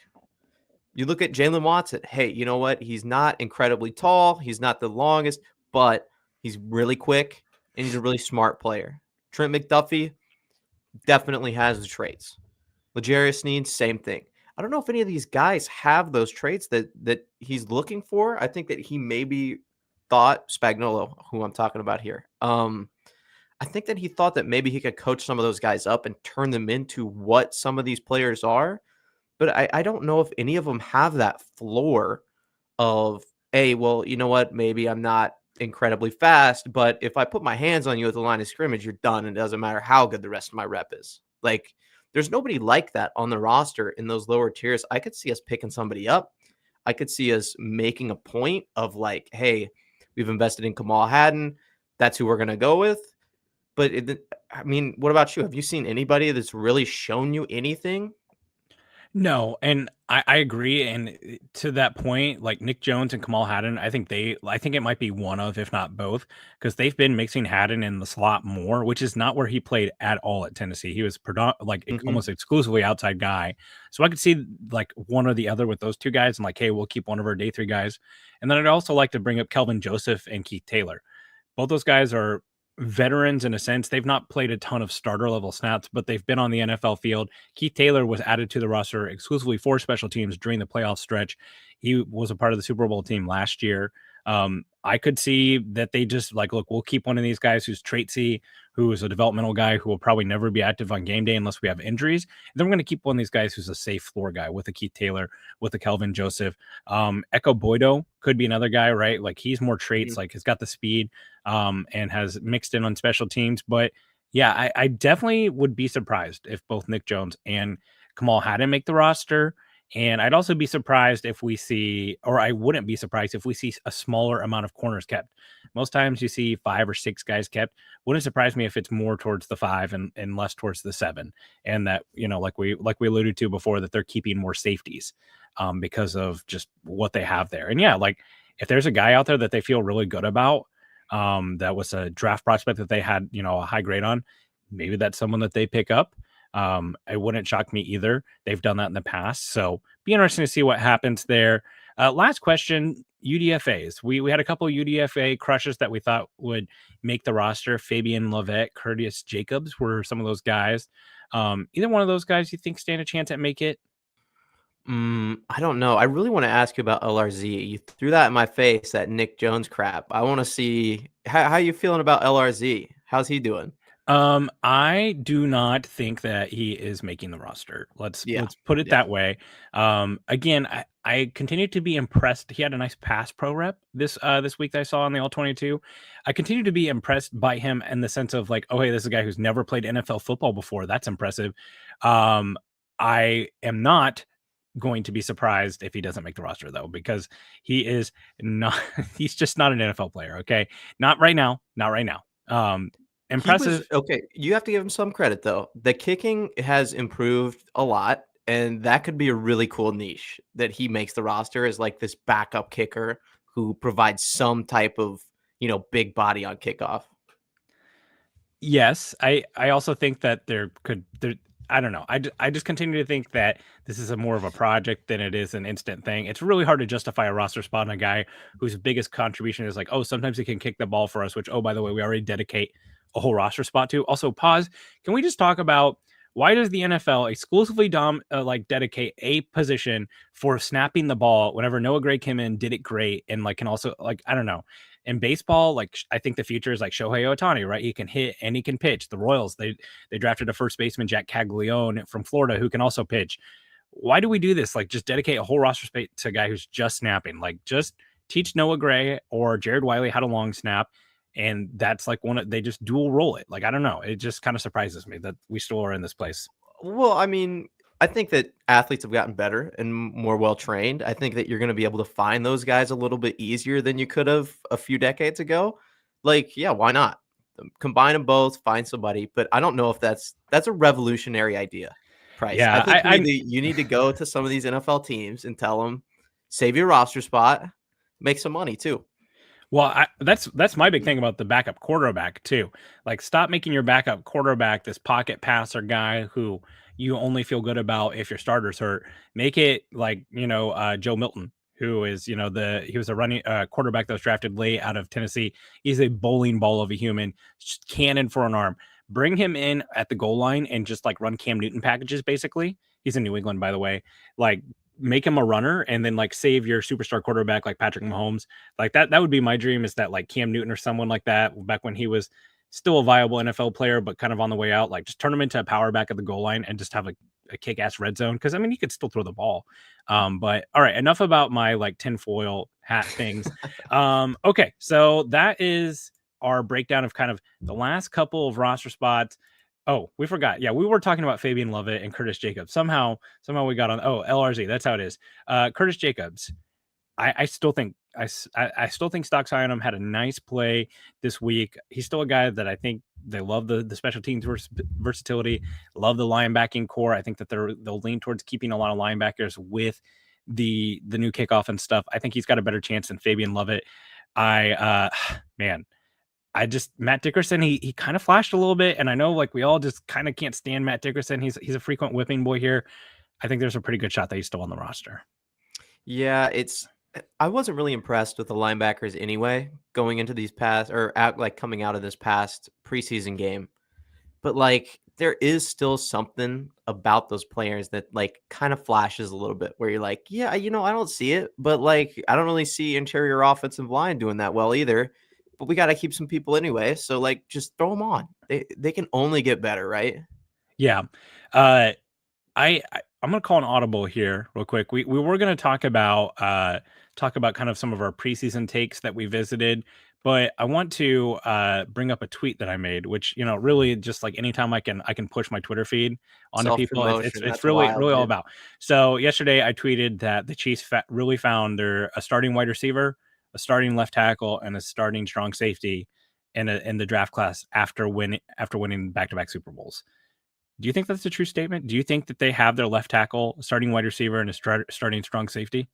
You look at Jalen Watson. Hey, you know what? He's not incredibly tall. He's not the longest, but he's really quick and he's a really smart player. Trent McDuffie definitely has the traits. L'Jarius Sneed, same thing. I don't know if any of these guys have those traits that he's looking for. I think that he maybe thought Spagnuolo, who I'm talking about here. I think that he thought that maybe he could coach some of those guys up and turn them into what some of these players are. But I don't know if any of them have that floor of, hey, well, you know what? Maybe I'm not incredibly fast, but if I put my hands on you at the line of scrimmage, you're done. And it doesn't matter how good the rest of my rep is. Like, there's nobody like that on the roster in those lower tiers. I could see us picking somebody up. I could see us making a point of like, hey, we've invested in Kamal Hadden. That's who we're going to go with. But I mean, what about you? Have you seen anybody that's really shown you anything? No, and I agree. And to that point, like Nick Jones and Kamal Hadden, I think it might be one of, if not both, because they've been mixing Hadden in the slot more, which is not where he played at all at Tennessee. He was almost exclusively outside guy. So I could see like one or the other with those 2 guys and like, hey, we'll keep one of our day 3 guys. And then I'd also like to bring up Kelvin Joseph and Keith Taylor. Both those guys are veterans in a sense. They've not played a ton of starter level snaps, but they've been on the NFL field. Keith Taylor was added to the roster exclusively for special teams during the playoff stretch. He was a part of the Super Bowl team last year. I could see that they just like, look, we'll keep one of these guys who's traitsy, who is a developmental guy who will probably never be active on game day unless we have injuries. And then we're going to keep one of these guys who's a safe floor guy with a Keith Taylor, with a Kelvin Joseph. Echo Boydo could be another guy, right? Like he's more traits, like he's got the speed and has mixed in on special teams. But yeah, I definitely would be surprised if both Nick Jones and Kamal Hadden make the roster. And I'd also be surprised if we see, or I wouldn't be surprised if we see a smaller amount of corners kept. Most times you see 5 or 6 guys kept. Wouldn't surprise me if it's more towards the 5 and less towards the 7. And that, you know, like we alluded to before, that they're keeping more safeties because of just what they have there. And yeah, like if there's a guy out there that they feel really good about, that was a draft prospect that they had, you know, a high grade on, maybe that's someone that they pick up. It wouldn't shock me either. They've done that in the past. So be interesting to see what happens there. Last question, UDFAs. We had a couple of UDFA crushes that we thought would make the roster. Fabian Lovett, Curtis Jacobs were some of those guys. Either one of those guys you think stand a chance at make it? I don't know. I really want to ask you about LRZ. You threw that in my face, that Nick Jones crap. I want to see how you feeling about LRZ. How's he doing? I do not think that he is making the roster. Let's put it that way. Again, I continue to be impressed. He had a nice pass pro rep this week that I saw on the All-22. I continue to be impressed by him in the sense of like, oh, hey, this is a guy who's never played NFL football before. That's impressive. I am not going to be surprised if he doesn't make the roster though, because he is not, he's just not an NFL player. Okay. Not right now. Impressive. Okay, you have to give him some credit though. The kicking has improved a lot, and that could be a really cool niche that he makes the roster as like this backup kicker who provides some type of, you know, big body on kickoff. Yes, I also think that I don't know. I just continue to think that this is more of a project than it is an instant thing. It's really hard to justify a roster spot on a guy whose biggest contribution is like, oh, sometimes he can kick the ball for us, which, oh, by the way, we already dedicate a whole roster spot to. Also, pause. Can we just talk about why does the NFL exclusively dedicate a position for snapping the ball whenever Noah Gray came in, did it great, and like can also like, I don't know. In baseball, like I think the future is like Shohei Ohtani, right? He can hit and he can pitch. The Royals, they drafted a first baseman, Jack Caglione from Florida, who can also pitch. Why do we do this? Like just dedicate a whole roster space to a guy who's just snapping. Like just teach Noah Gray or Jared Wiley how to long snap. And that's like they just dual roll it. Like, I don't know. It just kind of surprises me that we still are in this place. Well, I mean, I think that athletes have gotten better and more well-trained. I think that you're going to be able to find those guys a little bit easier than you could have a few decades ago. Like, yeah, why not? Combine them both, find somebody. But I don't know if that's a revolutionary idea, Price. Yeah, I think you need to go to some of these NFL teams and tell them, save your roster spot, make some money too. Well, that's my big thing about the backup quarterback too. Like, stop making your backup quarterback this pocket passer guy who you only feel good about if your starter's hurt. Make it like, you know, Joe Milton, who is, you know, he was a running quarterback that was drafted late out of Tennessee. He's a bowling ball of a human, just cannon for an arm. Bring him in at the goal line and just like run Cam Newton packages. Basically, he's in New England, by the way. Like, make him a runner and then like save your superstar quarterback like Patrick Mahomes. Like that would be my dream, is that like Cam Newton or someone like that back when he was still a viable NFL player, but kind of on the way out, like just turn him into a power back at the goal line and just have a kick-ass red zone. Cause I mean, he could still throw the ball. But all right, enough about my like tinfoil hat things. Okay. So that is our breakdown of kind of the last couple of roster spots. Oh, we forgot. Yeah, we were talking about Fabian Lovett and Curtis Jacobs. Somehow we got on. Oh, LRZ. That's how it is. Curtis Jacobs. I still think stocks high on him. Had a nice play this week. He's still a guy that I think they love the special teams versatility. Love the linebacking core. I think that they'll lean towards keeping a lot of linebackers with the new kickoff and stuff. I think he's got a better chance than Fabian Lovett. Matt Dickerson, he kind of flashed a little bit, and I know like we all just kind of can't stand Matt Dickerson. He's a frequent whipping boy here. I think there's a pretty good shot that he's still on the roster. Yeah, I wasn't really impressed with the linebackers anyway, going into these past coming out of this past preseason game. But like there is still something about those players that like kind of flashes a little bit where you're like, yeah, I don't see it, but like I don't really see interior offensive line doing that well either. But we got to keep some people anyway, so like just throw them on. They can only get better, right? Yeah. I'm gonna call an audible here real quick. We were gonna talk about kind of some of our preseason takes that we visited, but I want to bring up a tweet that I made, which really just like anytime I can push my Twitter feed onto people, it's really wild, really all dude. about. So yesterday I tweeted that the Chiefs really found a starting wide receiver, a starting left tackle, and a starting strong safety in the draft class after winning back-to-back Super Bowls. Do you think that's a true statement? Do you think that they have their left tackle, starting wide receiver, and a starting strong safety?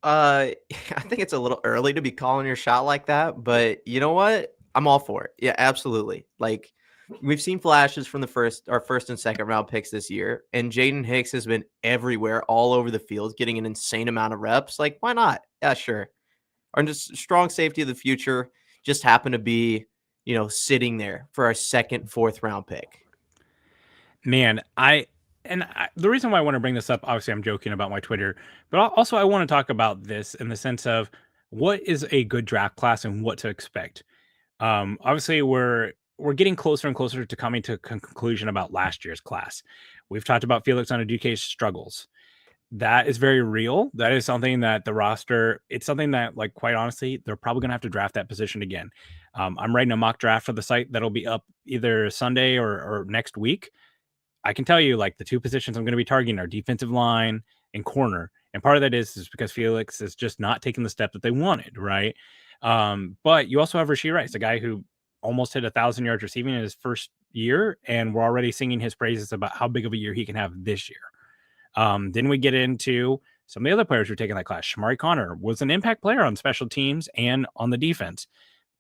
I think it's a little early to be calling your shot like that, but you know what? I'm all for it. Yeah, absolutely. Like we've seen flashes from our first and second round picks this year, and Jaden Hicks has been everywhere, all over the field, getting an insane amount of reps. Like, why not? Yeah, sure. Our just strong safety of the future just happen to be, sitting there for our second, fourth round pick. Man, the reason why I want to bring this up, obviously I'm joking about my Twitter, but also I want to talk about this in the sense of what is a good draft class and what to expect. Obviously we're getting closer and closer to coming to a conclusion about last year's class. We've talked about Felix Anudike's struggles. That is very real. That is something that the roster, it's something that, like, quite honestly, they're probably going to have to draft that position again. I'm writing a mock draft for the site that'll be up either Sunday or next week. I can tell you, like, the two positions I'm going to be targeting are defensive line and corner. And part of that is because Felix is just not taking the step that they wanted, right? But you also have Rashid Rice, a guy who almost hit 1,000 yards receiving in his first year, and we're already singing his praises about how big of a year he can have this year. Then we get into some of the other players who are taking that class. Shamari Connor was an impact player on special teams and on the defense.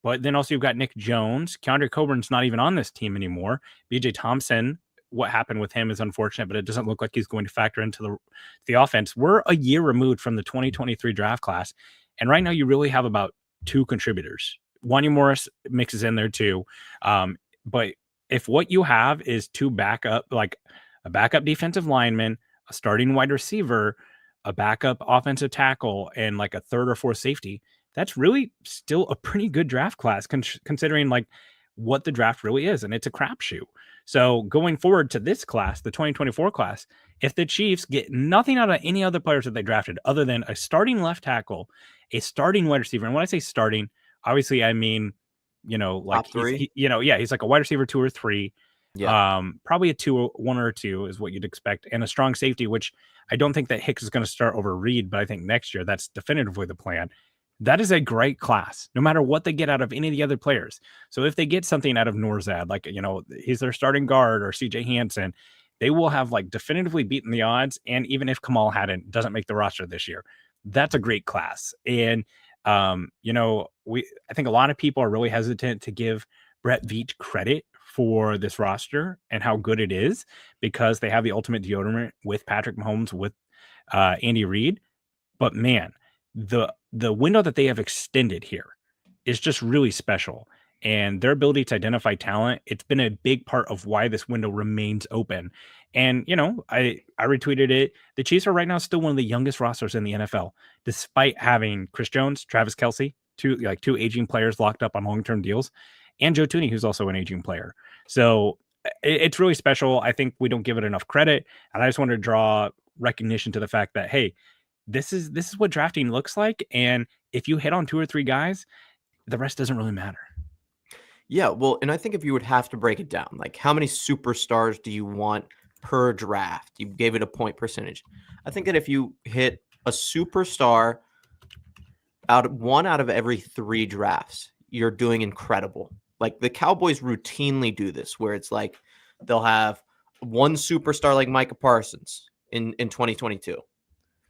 But then also you've got Nick Jones. Keandre Coburn's not even on this team anymore. BJ Thompson, what happened with him is unfortunate, but it doesn't look like he's going to factor into the offense. We're a year removed from the 2023 draft class. And right now you really have about two contributors. Wanya Morris mixes in there too. But if what you have is two backup, like a backup defensive lineman, a starting wide receiver, a backup offensive tackle, and like a third or fourth safety, that's really still a pretty good draft class considering like what the draft really is. And it's a crapshoot. So going forward to this class, the 2024 class, if the Chiefs get nothing out of any other players that they drafted other than a starting left tackle, a starting wide receiver, and when I say starting, obviously I mean, like top three. He's like a wide receiver 2 or 3. Yeah. Probably a 1 or 2 is what you'd expect, and a strong safety, which I don't think that Hicks is going to start over Reed, but I think next year that's definitively the plan. That is a great class, no matter what they get out of any of the other players. So if they get something out of Norzad, like, he's their starting guard, or CJ Hansen, they will have like definitively beaten the odds. And even if Kamal doesn't make the roster this year, that's a great class. And, I think a lot of people are really hesitant to give Brett Veach credit for this roster and how good it is because they have the ultimate deodorant with Patrick Mahomes, with Andy Reid. But man, the window that they have extended here is just really special, and their ability to identify talent, it's been a big part of why this window remains open. And I retweeted it. The Chiefs are right now still one of the youngest rosters in the NFL, despite having Chris Jones, Travis Kelce, two aging players locked up on long-term deals, and Joe Thuney, who's also an aging player. So it's really special. I think we don't give it enough credit, and I just want to draw recognition to the fact that, hey, this is what drafting looks like. And if you hit on 2 or 3 guys, the rest doesn't really matter. Yeah, well, and I think if you would have to break it down, like how many superstars do you want per draft? You gave it a point percentage. I think that if you hit a superstar out of every 3 drafts, you're doing incredible. Like the Cowboys routinely do this, where it's like they'll have one superstar like Micah Parsons in 2022.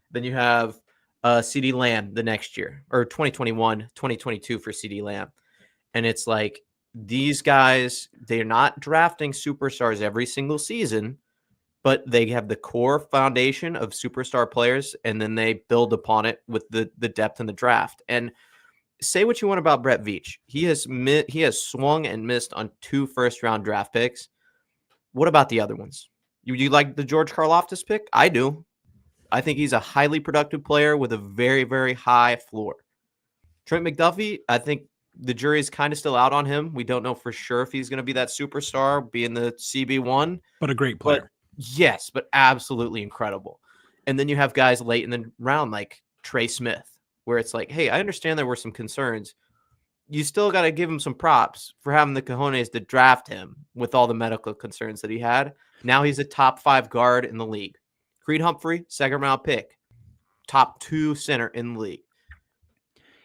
Then you have CeeDee Lamb the next year, or 2021, 2022 for CeeDee Lamb. And it's like these guys, they're not drafting superstars every single season, but they have the core foundation of superstar players, and then they build upon it with the depth in the draft. And say what you want about Brett Veach. He has swung and missed on 2 first-round draft picks. What about the other ones? You like the George Karlaftis pick? I do. I think he's a highly productive player with a very, very high floor. Trent McDuffie, I think the jury is kind of still out on him. We don't know for sure if he's going to be that superstar, being the CB1. But a great player. Yes, but absolutely incredible. And then you have guys late in the round like Trey Smith, where it's like, hey, I understand there were some concerns. You still got to give him some props for having the cojones to draft him with all the medical concerns that he had. Now he's a top 5 guard in the league. Creed Humphrey, 2nd round pick, top 2 center in the league.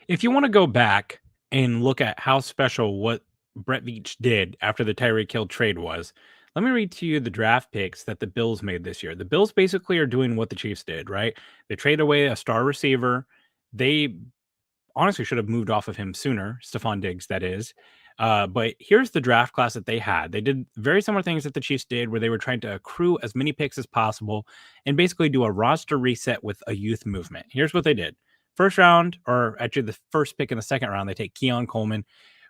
If you want to go back and look at how special what Brett Veach did after the Tyreek Hill trade was, let me read to you the draft picks that the Bills made this year. The Bills basically are doing what the Chiefs did, right? They traded away a star receiver. They honestly should have moved off of him sooner, Stephon Diggs, that is. But here's the draft class that they had. They did very similar things that the Chiefs did, where they were trying to accrue as many picks as possible and basically do a roster reset with a youth movement. Here's what they did. First round, or actually the first pick in the 2nd round, they take Keon Coleman,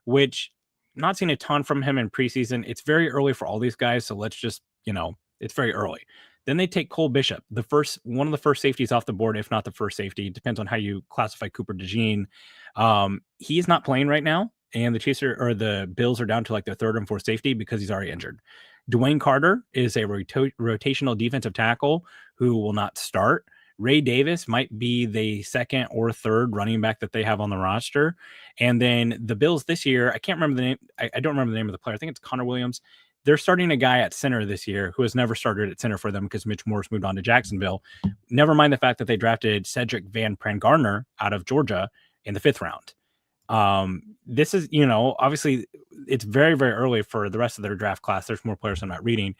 which not seen a ton from him in preseason. It's very early for all these guys, so let's just, it's very early. Then they take Cole Bishop, one of the first safeties off the board, if not the first safety. Depends on how you classify Cooper DeJean. He's not playing right now, and the Bills are down to like their 3rd and 4th safety because he's already injured. Dwayne Carter is a rotational defensive tackle who will not start. Ray Davis might be the 2nd or 3rd running back that they have on the roster. And then the Bills this year, I can't remember the name. I don't remember the name of the player. I think it's Connor Williams. They're starting a guy at center this year who has never started at center for them because Mitch Morse moved on to Jacksonville. Never mind the fact that they drafted Cedric Van Pran-Garner out of Georgia in the 5th round. This is, obviously it's very, very early for the rest of their draft class. There's more players I'm not reading,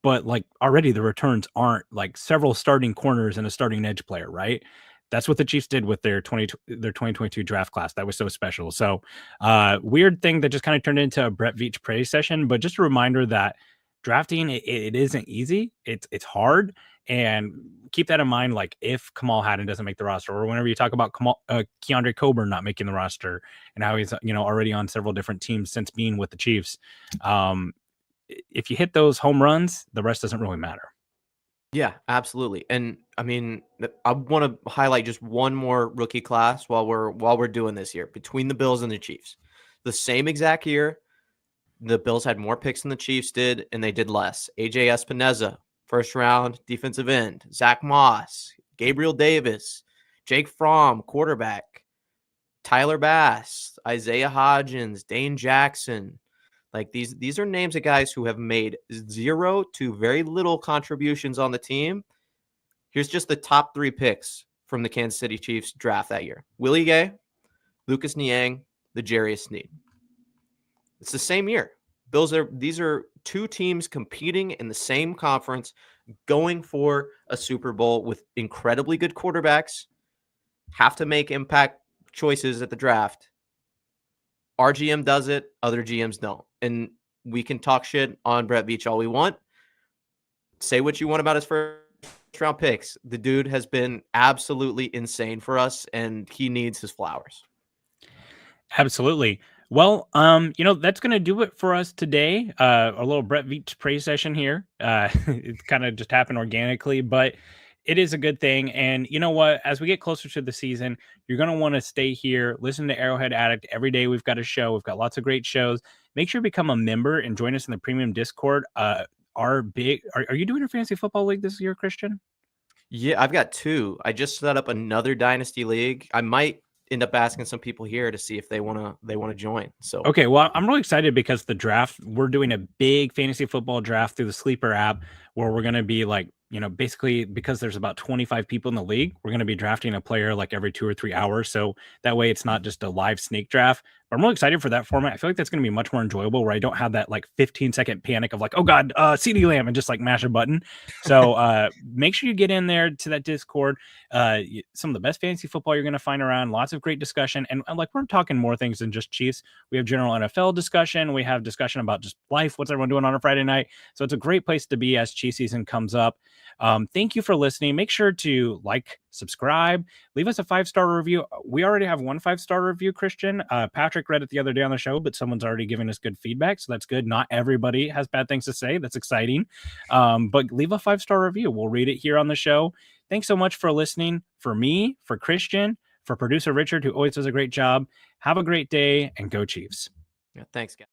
but like already the returns aren't like several starting corners and a starting edge player, right? That's what the Chiefs did with their 2022 draft class. That was so special. So weird thing that just kind of turned into a Brett Veach praise session, but just a reminder that drafting, it isn't easy. It's hard. And keep that in mind, like if Kamal Haddon doesn't make the roster, or whenever you talk about Keandre Coburn not making the roster and how he's, already on several different teams since being with the Chiefs. If you hit those home runs, the rest doesn't really matter. Yeah, absolutely. And I mean, I want to highlight just one more rookie class while we're doing this here between the Bills and the Chiefs. The same exact year, the Bills had more picks than the Chiefs did, and they did less. AJ Espinoza, 1st round defensive end. Zach Moss, Gabriel Davis, Jake Fromm, quarterback. Tyler Bass, Isaiah Hodgins, Dane Jackson. Like these are names of guys who have made 0 to very little contributions on the team. Here's just the top 3 picks from the Kansas City Chiefs draft that year. Willie Gay, Lucas Niang, L'Jarius Sneed. It's the same year. These are 2 teams competing in the same conference, going for a Super Bowl with incredibly good quarterbacks, have to make impact choices at the draft. Our GM does it, other GMs don't. And we can talk shit on Brett Veach all we want. Say what you want about his first round picks. The dude has been absolutely insane for us, and he needs his flowers. Absolutely. Well, that's going to do it for us today. A little Brett Veach praise session here. It kind of just happened organically, but it is a good thing. And you know what? As we get closer to the season, you're going to want to stay here, listen to Arrowhead Addict. Every day we've got a show. We've got lots of great shows. Make sure to become a member and join us in the premium Discord. Are you doing a fantasy football league this year, Christian? Yeah, I've got 2. I just set up another dynasty league. I might end up asking some people here to see if they want to join. So okay, well, I'm really excited because the draft, we're doing a big fantasy football draft through the Sleeper app where we're going to be like, basically because there's about 25 people in the league, we're going to be drafting a player like every 2 or 3 hours. So that way it's not just a live snake draft. But I'm really excited for that format. I feel like that's going to be much more enjoyable where I don't have that like 15-second panic of like, oh God, CeeDee Lamb, and just like mash a button. So make sure you get in there to that Discord. Some of the best fantasy football you're going to find around, lots of great discussion. And like we're talking more things than just Chiefs. We have general NFL discussion. We have discussion about just life. What's everyone doing on a Friday night? So it's a great place to be as Chiefs Chiefs season comes up. Thank you for listening. Make sure to like, subscribe, leave us a 5-star review. We already have 1 5-star review, Christian. Patrick read it the other day on the show, but someone's already giving us good feedback, so that's good. Not everybody has bad things to say. That's exciting. But leave a 5-star review. We'll read it here on the show. Thanks so much for listening. For me, for Christian, for producer Richard, who always does a great job. Have a great day, and go Chiefs. Yeah, thanks, guys.